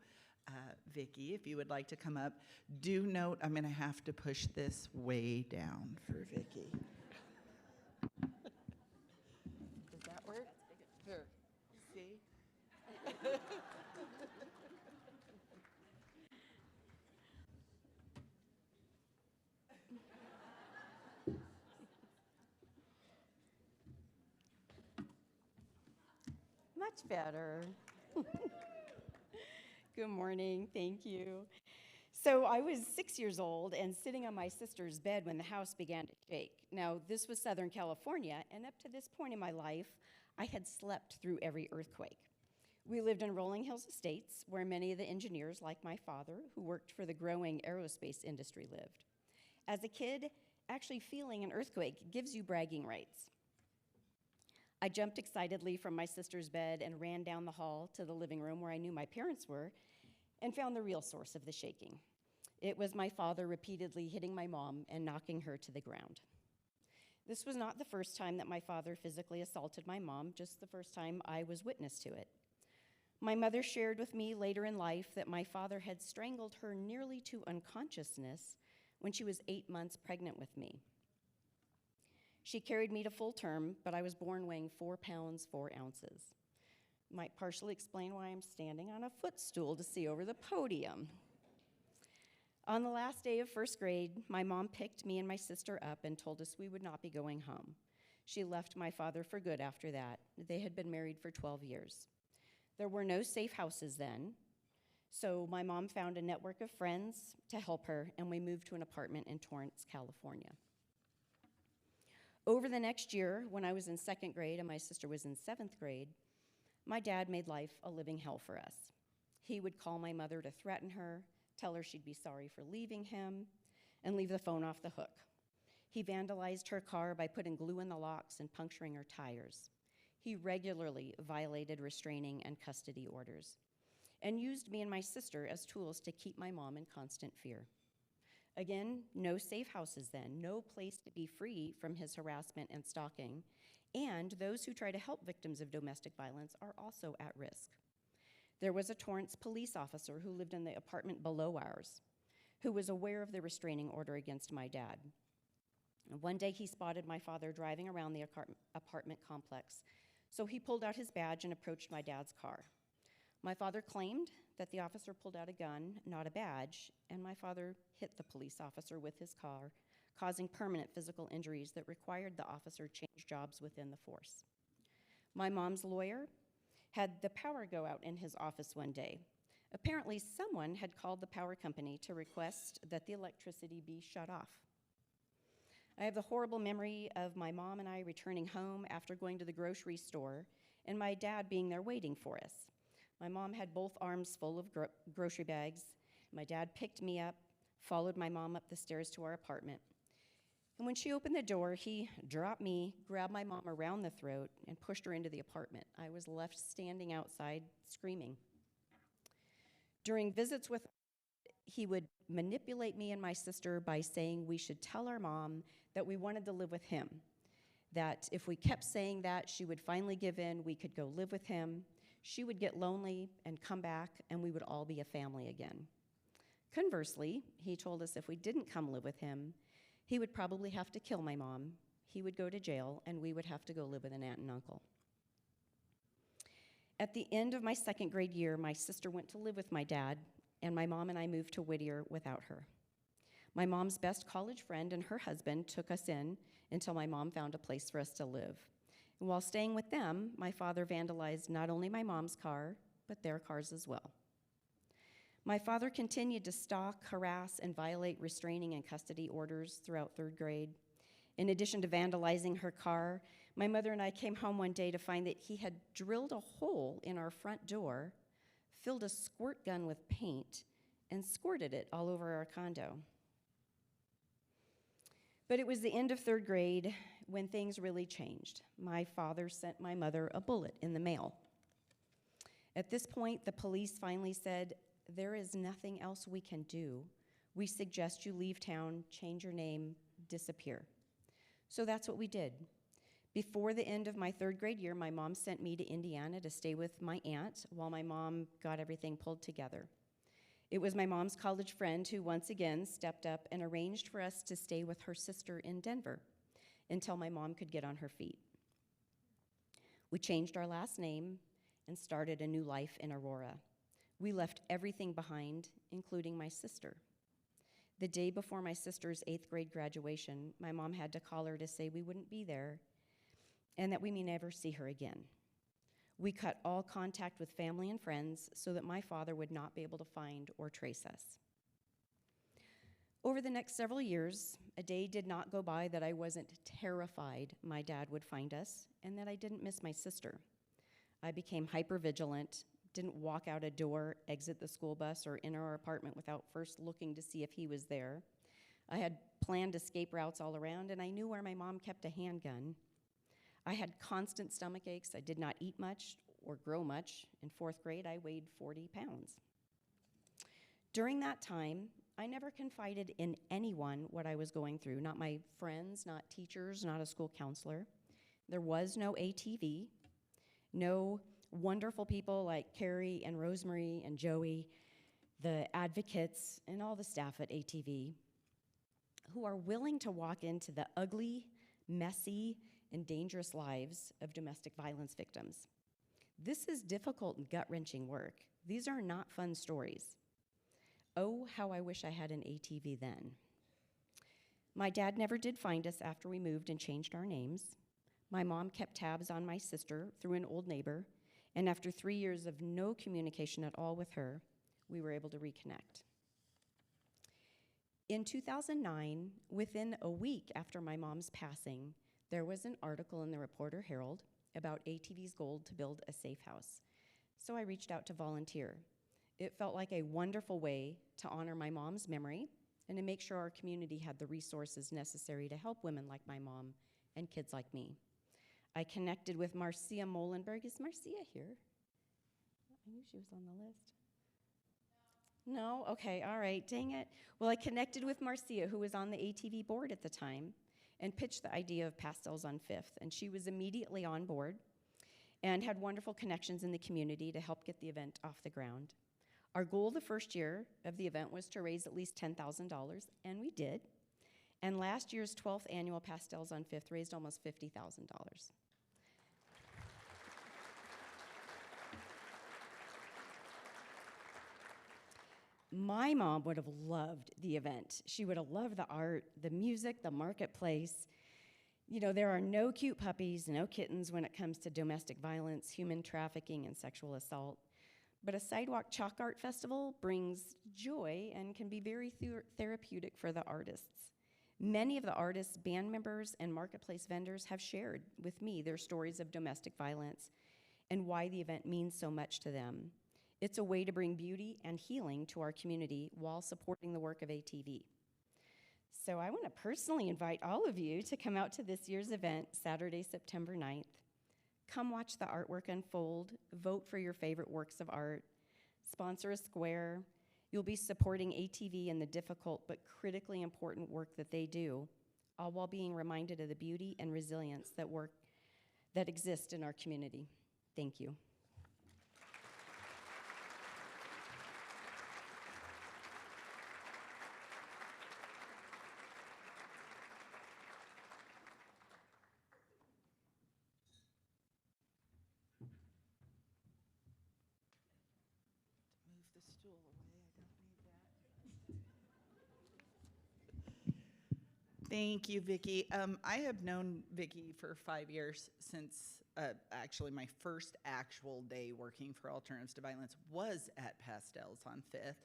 Vicki, if you would like to come up, do note I'm going to have to push this way down for Vicki. Does that work? Here. See? Much better. Good morning, thank you. So I was 6 years old and sitting on my sister's bed when the house began to shake. Now, this was Southern California, and up to this point in my life, I had slept through every earthquake. We lived in Rolling Hills Estates, where many of the engineers, like my father, who worked for the growing aerospace industry, lived. As a kid, actually feeling an earthquake gives you bragging rights. I jumped excitedly from my sister's bed and ran down the hall to the living room where I knew my parents were and found the real source of the shaking. It was my father repeatedly hitting my mom and knocking her to the ground. This was not the first time that my father physically assaulted my mom, just the first time I was witness to it. My mother shared with me later in life that my father had strangled her nearly to unconsciousness when she was 8 months pregnant with me. She carried me to full term, but I was born weighing 4 pounds, 4 ounces. Might partially explain why I'm standing on a footstool to see over the podium. On the last day of first grade, my mom picked me and my sister up and told us we would not be going home. She left my father for good after that. They had been married for 12 years. There were no safe houses then, so my mom found a network of friends to help her, and we moved to an apartment in Torrance, California. Over the next year, when I was in second grade and my sister was in 7th grade, my dad made life a living hell for us. He would call my mother to threaten her, tell her she'd be sorry for leaving him, and leave the phone off the hook. He vandalized her car by putting glue in the locks and puncturing her tires. He regularly violated restraining and custody orders and used me and my sister as tools to keep my mom in constant fear. Again, no safe houses then, no place to be free from his harassment and stalking, and those who try to help victims of domestic violence are also at risk. There was a Torrance police officer who lived in the apartment below ours, who was aware of the restraining order against my dad. One day he spotted my father driving around the apartment complex, so he pulled out his badge and approached my dad's car. My father claimed that the officer pulled out a gun, not a badge, and my father hit the police officer with his car, causing permanent physical injuries that required the officer change jobs within the force. My mom's lawyer had the power go out in his office one day. Apparently, someone had called the power company to request that the electricity be shut off. I have the horrible memory of my mom and I returning home after going to the grocery store and my dad being there waiting for us. My mom had both arms full of grocery bags. My dad picked me up, followed my mom up the stairs to our apartment. And when she opened the door, he dropped me, grabbed my mom around the throat, and pushed her into the apartment. I was left standing outside screaming. During visits with he would manipulate me and my sister by saying we should tell our mom that we wanted to live with him, that if we kept saying that, she would finally give in, we could go live with him, she would get lonely and come back, and we would all be a family again. Conversely, he told us if we didn't come live with him, he would probably have to kill my mom, he would go to jail, and we would have to go live with an aunt and uncle. At the end of my second grade year, my sister went to live with my dad, and my mom and I moved to Whittier without her. My mom's best college friend and her husband took us in until my mom found a place for us to live. And while staying with them, my father vandalized not only my mom's car, but their cars as well. My father continued to stalk, harass, and violate restraining and custody orders throughout third grade. In addition to vandalizing her car, my mother and I came home one day to find that he had drilled a hole in our front door, filled a squirt gun with paint, and squirted it all over our condo. But it was the end of third grade when things really changed. My father sent my mother a bullet in the mail. At this point, the police finally said, "There is nothing else we can do. We suggest you leave town, change your name, disappear." So that's what we did. Before the end of my third grade year, my mom sent me to Indiana to stay with my aunt while my mom got everything pulled together. It was my mom's college friend who once again stepped up and arranged for us to stay with her sister in Denver until my mom could get on her feet. We changed our last name and started a new life in Aurora. We left everything behind, including my sister. The day before my sister's 8th grade graduation, my mom had to call her to say we wouldn't be there and that we may never see her again. We cut all contact with family and friends so that my father would not be able to find or trace us. Over the next several years, a day did not go by that I wasn't terrified my dad would find us and that I didn't miss my sister. I became hypervigilant, didn't walk out a door, exit the school bus, or enter our apartment without first looking to see if he was there. I had planned escape routes all around, and I knew where my mom kept a handgun. I had constant stomach aches. I did not eat much or grow much. In 4th grade, I weighed 40 pounds. During that time, I never confided in anyone what I was going through, not my friends, not teachers, not a school counselor. There was no ATV, no wonderful people like Carrie and Rosemary and Joey, the advocates and all the staff at ATV, who are willing to walk into the ugly, messy, and dangerous lives of domestic violence victims. This is difficult and gut-wrenching work. These are not fun stories. Oh, how I wish I had an ATV then. My dad never did find us after we moved and changed our names. My mom kept tabs on my sister through an old neighbor, and after 3 years of no communication at all with her, we were able to reconnect. In 2009, within a week after my mom's passing, there was an article in the Reporter Herald about ATV's goal to build a safe house. So I reached out to volunteer. It felt like a wonderful way to honor my mom's memory and to make sure our community had the resources necessary to help women like my mom and kids like me. I connected with Marcia Molenberg. Is Marcia here? I knew she was on the list. No? Okay, all right, dang it. Well, I connected with Marcia, who was on the ATV board at the time, and pitched the idea of Pastels on Fifth, and she was immediately on board and had wonderful connections in the community to help get the event off the ground. Our goal the first year of the event was to raise at least $10,000, and we did. And last year's 12th annual Pastels on Fifth raised almost $50,000. My mom would have loved the event. She would have loved the art, the music, the marketplace. You know, there are no cute puppies, no kittens when it comes to domestic violence, human trafficking, and sexual assault. But a sidewalk chalk art festival brings joy and can be very therapeutic for the artists. Many of the artists, band members, and marketplace vendors have shared with me their stories of domestic violence and why the event means so much to them. It's a way to bring beauty and healing to our community while supporting the work of ATV. So I want to personally invite all of you to come out to this year's event, Saturday, September 9th. Come watch the artwork unfold, vote for your favorite works of art, sponsor a square. You'll be supporting ATV in the difficult but critically important work that they do, all while being reminded of the beauty and resilience that exist in our community. Thank you. Move the stool away. I don't need that. Thank you, Vicki. I have known Vicki for 5 years since actually my first actual day working for Alternatives to Violence was at Pastels on Fifth.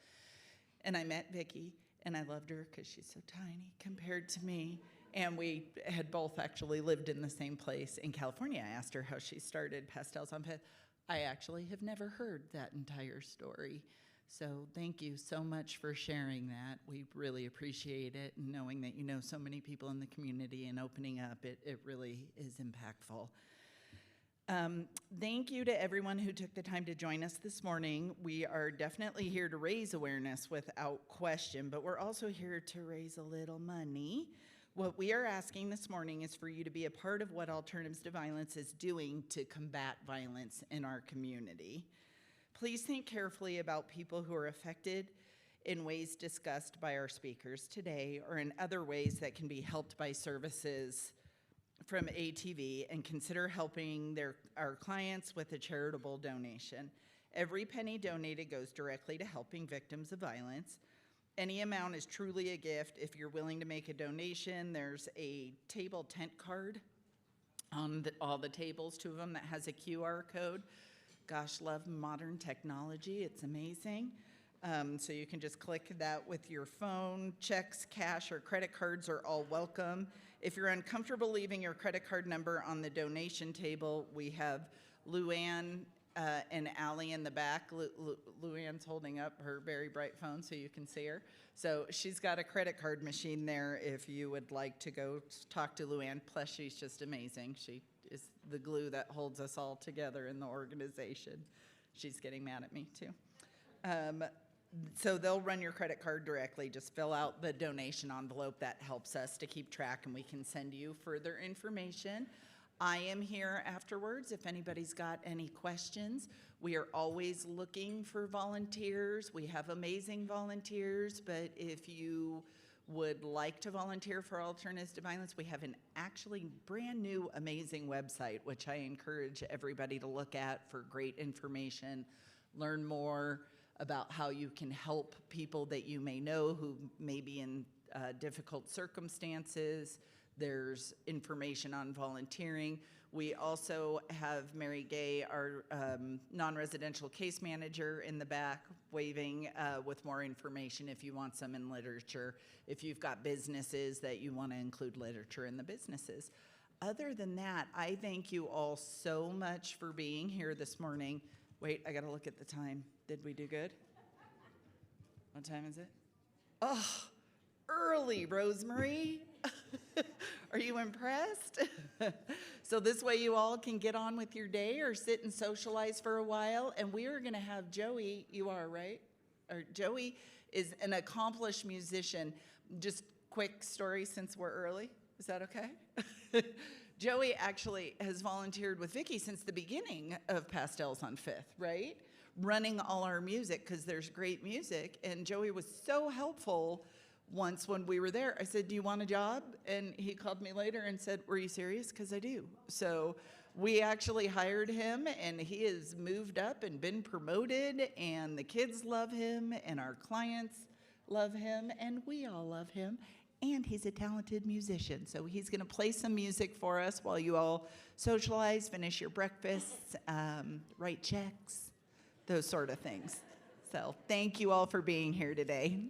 And I met Vicki, and I loved her because she's so tiny compared to me. And we had both actually lived in the same place in California. I asked her how she started Pastels on Fifth. I actually have never heard that entire story. So thank you so much for sharing that. We really appreciate it, and knowing that you know so many people in the community and opening up, it really is impactful. Thank you to everyone who took the time to join us this morning. We are definitely here to raise awareness without question, but we're also here to raise a little money. What we are asking this morning is for you to be a part of what Alternatives to Violence is doing to combat violence in our community. Please think carefully about people who are affected in ways discussed by our speakers today, or in other ways that can be helped by services from ATV, and consider helping our clients with a charitable donation. Every penny donated goes directly to helping victims of violence. Any amount is truly a gift. If you're willing to make a donation, there's a table tent card on all the tables, 2 of them, that has a QR code. Gosh, love modern technology. It's amazing. So you can just click that with your phone. Checks, cash, or credit cards are all welcome. If you're uncomfortable leaving your credit card number on the donation table, we have Luann and Allie in the back. Luann's holding up her very bright phone so you can see her. So she's got a credit card machine there if you would like to go talk to Luann. Plus, she's just amazing. She is the glue that holds us all together in the organization. She's getting mad at me, too. So they'll run your credit card directly. Just fill out the donation envelope. That helps us to keep track, and we can send you further information. I am here afterwards if anybody's got any questions. We are always looking for volunteers. We have amazing volunteers, but if you would like to volunteer for Alternatives to Violence, we have an actually brand new amazing website, which I encourage everybody to look at for great information, learn more about how you can help people that you may know who may be in difficult circumstances. There's information on volunteering. We also have Mary Gay, our non-residential case manager, in the back waving with more information if you want some in literature, if you've got businesses that you want to include literature in the businesses. Other than that, I thank you all so much for being here this morning. Wait, I got to look at the time. Did we do good? What time is it? Oh, early, Rosemary. Are you impressed? So this way you all can get on with your day or sit and socialize for a while. And we are going to have Joey, you are, right? Or Joey is an accomplished musician. Just quick story since we're early. Is that okay? Joey actually has volunteered with Vicki since the beginning of Pastels on Fifth, right? Running all our music because there's great music. And Joey was so helpful. Once when we were there, I said, do you want a job? And he called me later and said, were you serious? Because I do. So we actually hired him, and he has moved up and been promoted, and the kids love him, and our clients love him, and we all love him. And he's a talented musician. So he's going to play some music for us while you all socialize, finish your breakfasts, write checks, those sort of things. So thank you all for being here today.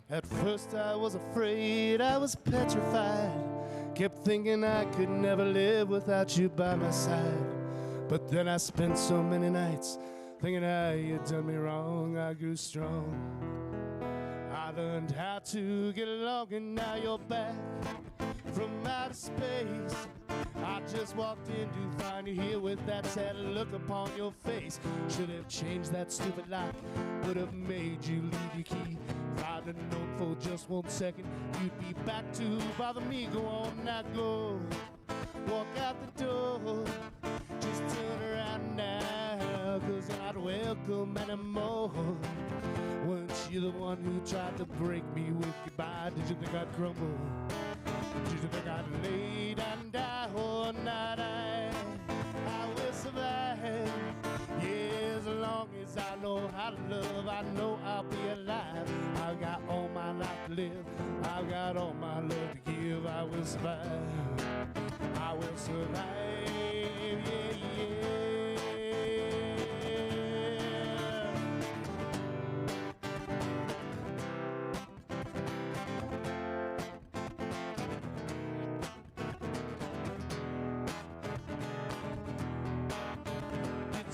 At first I was afraid, I was petrified. Kept thinking I could never live without you by my side. But then I spent so many nights thinking how you done me wrong. I grew strong. I learned how to get along, and now you're back from outer space. I just walked in to find you here with that sad look upon your face. Should have changed that stupid lock, would have made you leave your key. If I'd have known for just 1 second you'd be back to bother me. Go on now, go, walk out the door. Just turn around now, 'cause you're not welcome anymore. Weren't you the one who tried to break me with goodbye? Did you think I'd crumble? Did you think I'd lay down and die? Oh, not I will survive. Yeah, as long as I know how to love, I know I'll be alive. I've got all my life to live, I've got all my love to give. I will survive, I will survive, yeah, yeah.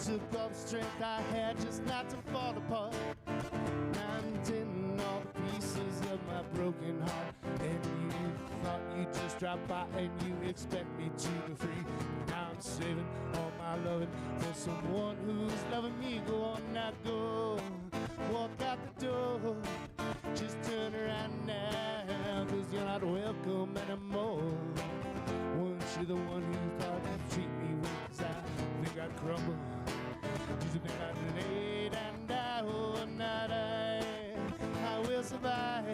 took all the strength I had just not to fall apart. Now I'm tending all the pieces of my broken heart. And you thought you'd just drop by and you expect me to be free. Now I'm saving all my loving for someone who's loving me. Go on now, go. Walk out the door. Just turn around now, 'cause you're not welcome anymore. Weren't you the one who thought you'd treat me well? 'Cause I think I'd crumble. Did you think I'd lay down, die? Oh, not I will survive.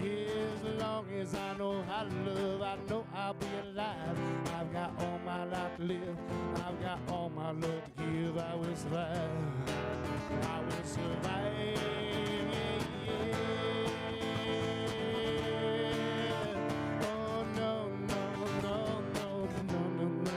Yeah, as long as I know how to love, I know I'll be alive. I've got all my life to live. I've got all my love to give. I will survive. I will survive. Oh, no, no, no, no, no, no, no.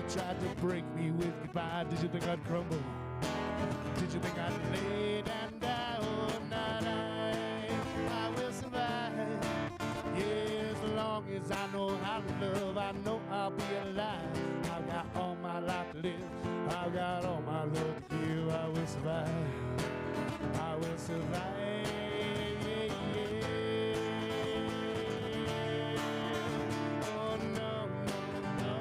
Tried to break me with goodbye. Did you think I'd crumble? Did you think I'd lay down, die? Oh, not I will survive. Yeah, as long as I know how to love, I know I'll be alive. I've got all my life to live. I've got all my love to give. I will survive. I will survive. Oh, no, no, no.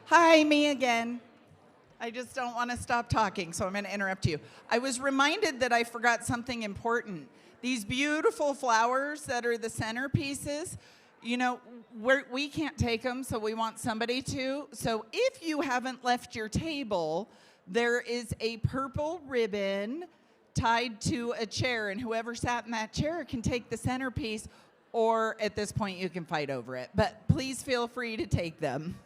Hi, me again. I just don't want to stop talking, so I'm going to interrupt you. I was reminded that I forgot something important. These beautiful flowers that are the centerpieces, you know, we can't take them, so we want somebody to. So if you haven't left your table, there is a purple ribbon tied to a chair, and whoever sat in that chair can take the centerpiece, or at this point you can fight over it. But please feel free to take them.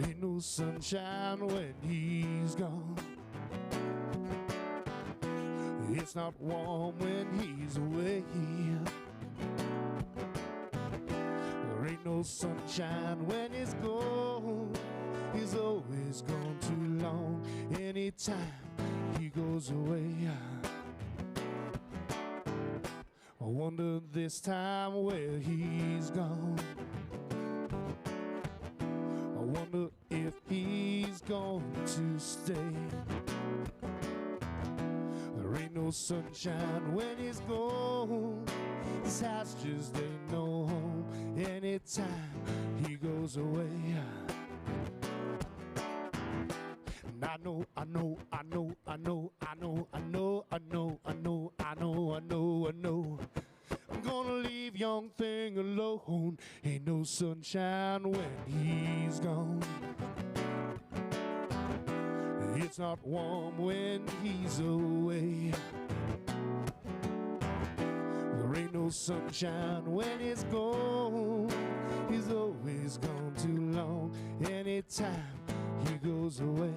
Ain't no sunshine when he's gone. It's not warm when he's away. There ain't no sunshine when he's gone. He's always gone too long. Anytime he goes away, I wonder this time where he's gone. I wonder if he's going to stay. There ain't no sunshine when he's gone. This house just ain't no home. Anytime he goes away. And I know, I know, I know, I know, I know, I know, I know, I know, I know, I know, I know. I'm gonna leave young thing alone. Ain't no sunshine when he's gone. It's not warm when he's away. There ain't no sunshine when he's gone. He's always gone too long. Anytime he goes away.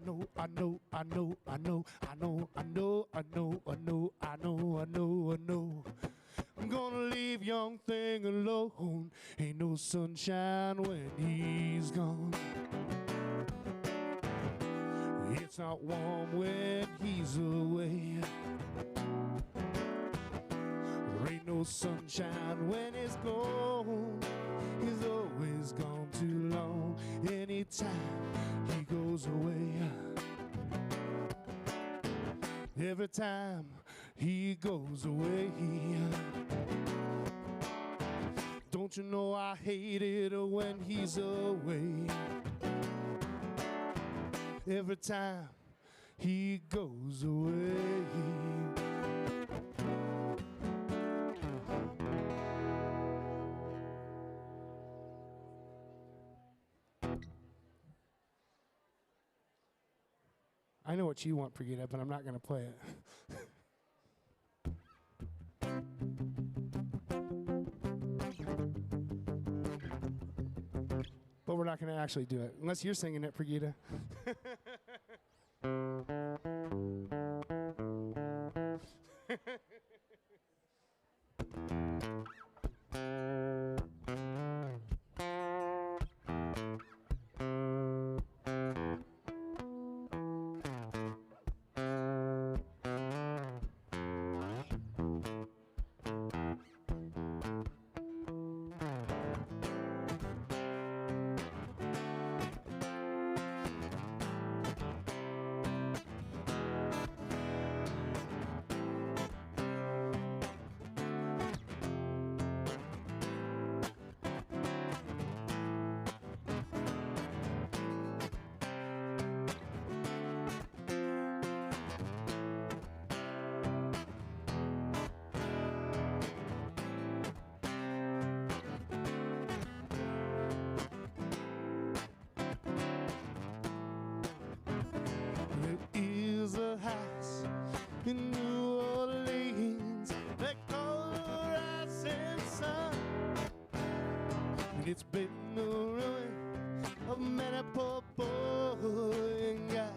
know, I know, I know, I know, I know, I know, I know, I know, I know, I know, I know. I'm gonna leave young thing alone. Ain't no sunshine when he's gone. It's not warm when he's away. There ain't no sunshine when he's gone. He's always gone too long. Anytime he goes away, every time he goes away. Don't you know I hate it when he's away? Every time he goes away. I know what you want, Brigida, but I'm not going to play it. But we're not going to actually do it, unless you're singing it, Brigida. There is a house in New Orleans they call the rising sun. And it's been the ruin of many poor boy and God,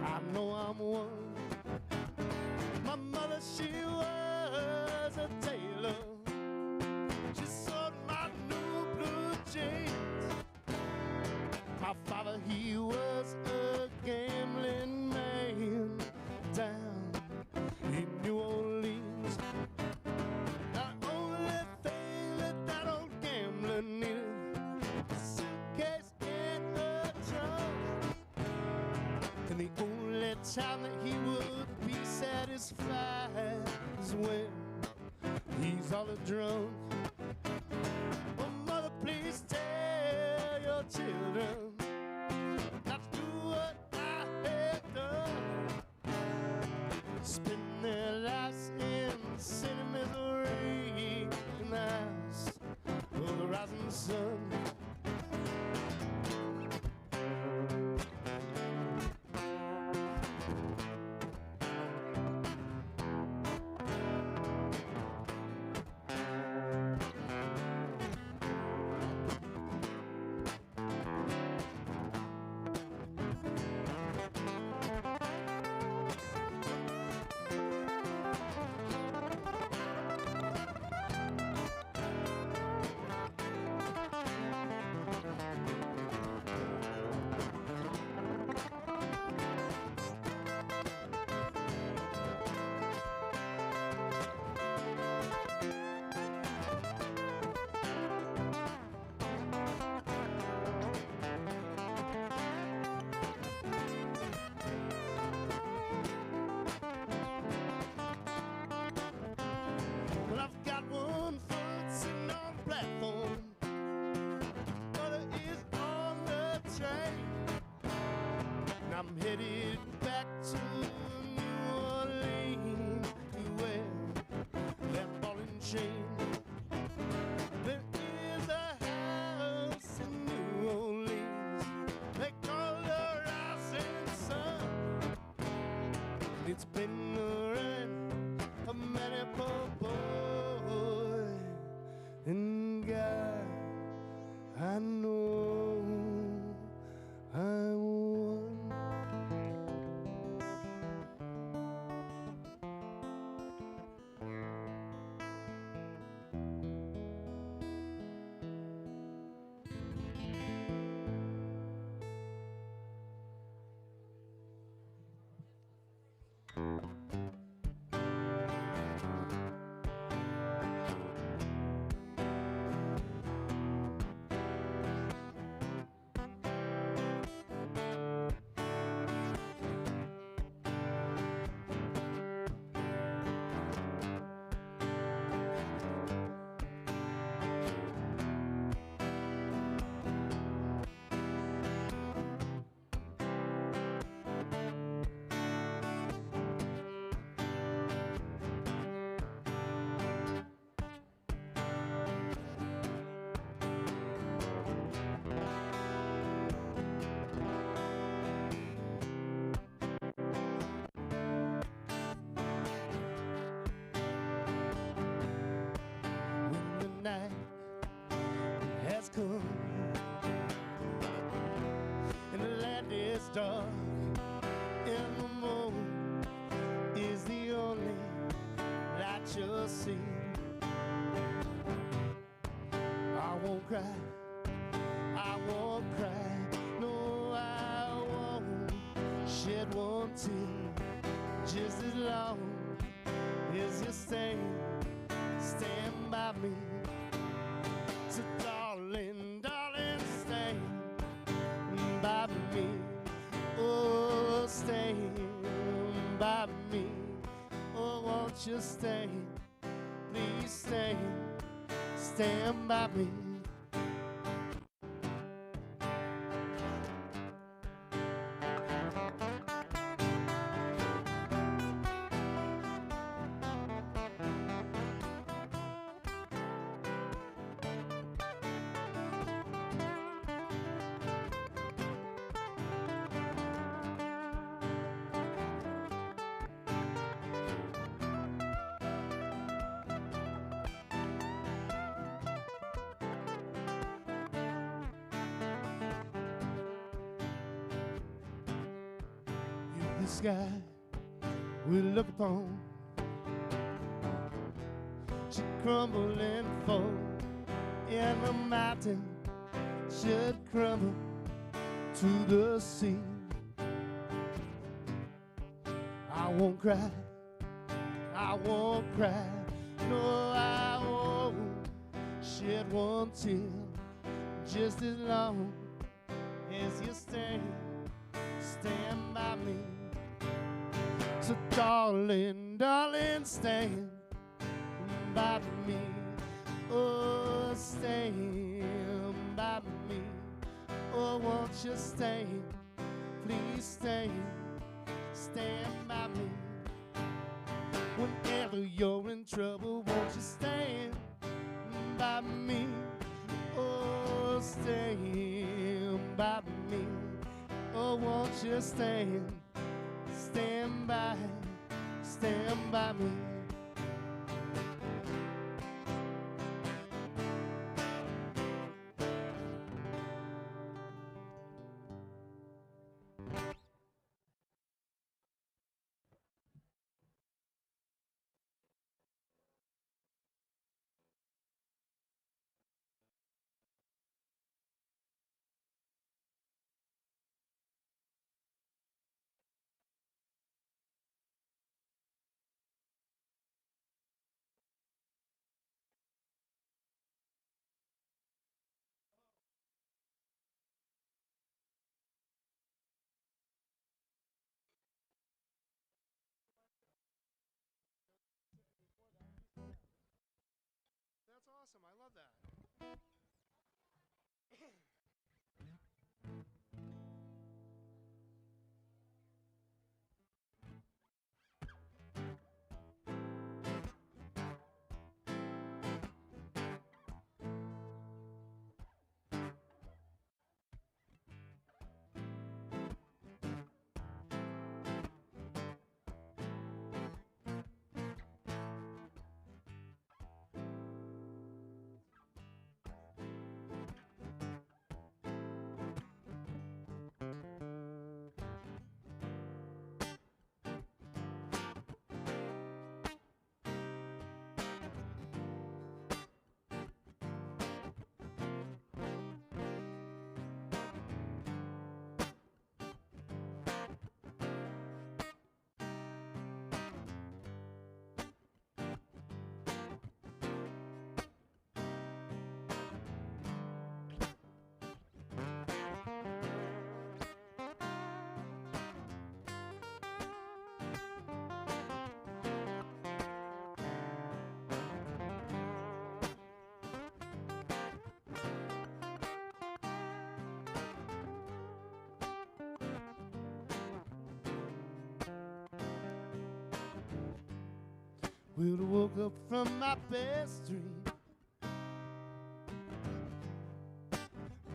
I know I'm one. My mother, she was a tailor. She sewed my new blue jeans. My father, he was a gambling man down in New Orleans. The only thing that old gambler needed was a suitcase and a trunk. And the only time that he would be satisfied is when he's all drunk. Oh, mother, please tell your children not to do what I have done. Spend their lives in sin and misery in the house of the rising sun. Well, I've got one foot sitting on the platform, other is on the train, and I'm headed back to New Orleans to wear that ball and chain. There is a house in New Orleans they call the rising sun. It's been the rain of many poor boy and God, I know I'm one. When the night has come and the land is dark and the moon is the only light you'll see, I won't cry, I won't cry, no, I won't shed one tear, just as long as you stand by me. So darling, darling, stand by me. Oh, stand by me. Oh, won't you stand, please stand by me. The sky we look upon should crumble and fall, and the mountain should crumble to the sea. I won't cry, I won't cry, no, I won't shed one tear, just as long as you stand by me. So darling, darling, stand by me. Oh, stand by me. Oh, won't you stand, please stand by me. Whenever you're in trouble, won't you stand by me? Oh, stand by me. Oh, won't you stand by me. That's awesome. I love that. Well, I woke up from my best dream,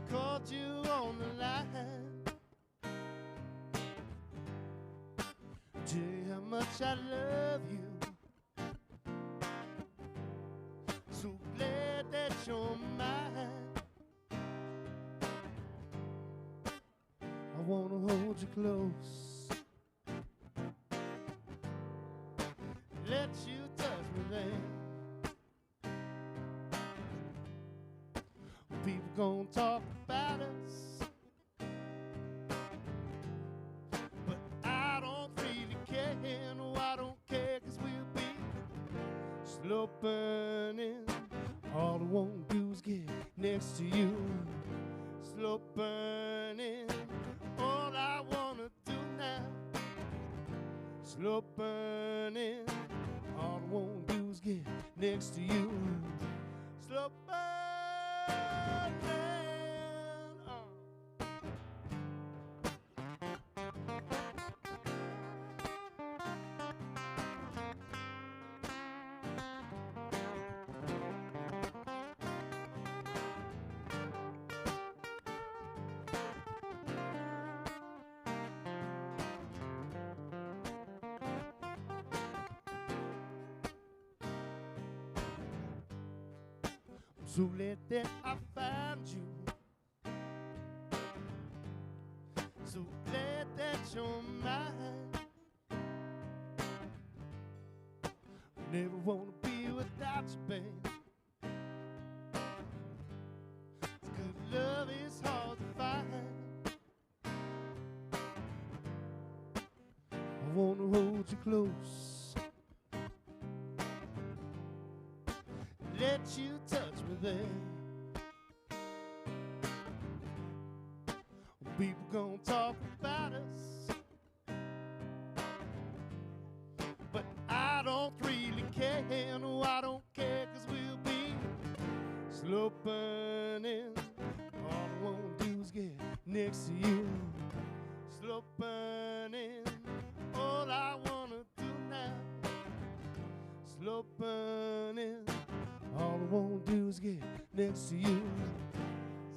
called you on the line, tell you how much I love you. So glad that you're mine. I wanna hold you close, let you touch me there. People gon' talk about us, but I don't really care. No, I don't care, 'cause we'll be slow burning. All I wanna do is get next to you. Slow burning. All I wanna do now. Slow burning. All I wanna do is get next to you. Slow burning. So glad that I found you. So glad that you're mine. Never wanna be without you, babe. Good love is hard to find. I wanna hold you close, let you touch me there. People gon' talk about us, but I don't really care. No, I don't care, 'cause we'll be slow burning. All I wanna do is get next to you. Slow burning. All I wanna do now. Slow burning. All I wanna do is get next to you.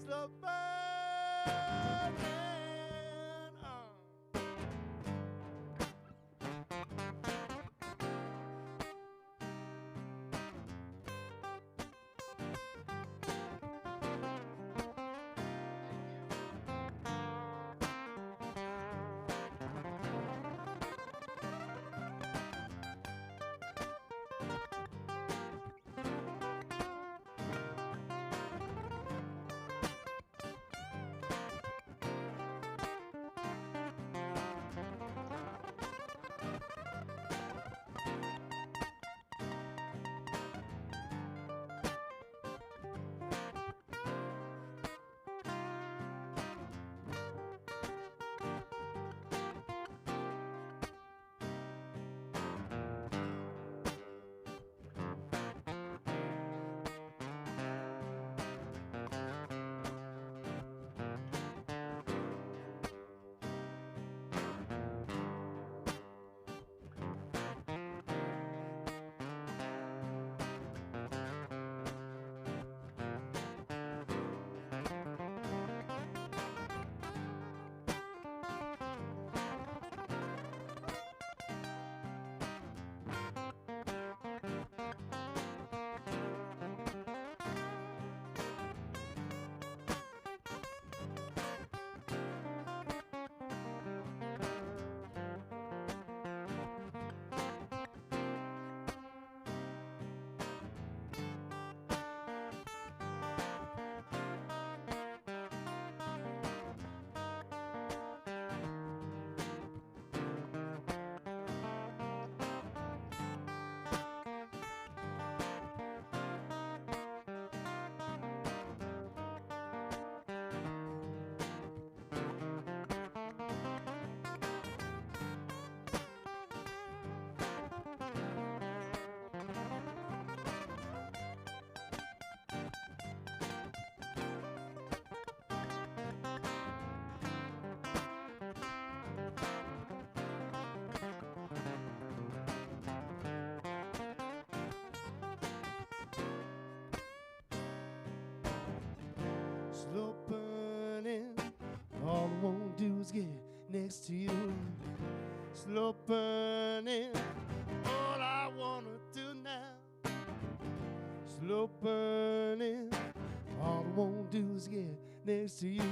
Slow burning. next to you. Slow burning, all I wanna do now. Slow burning, all I wanna do is get next to you.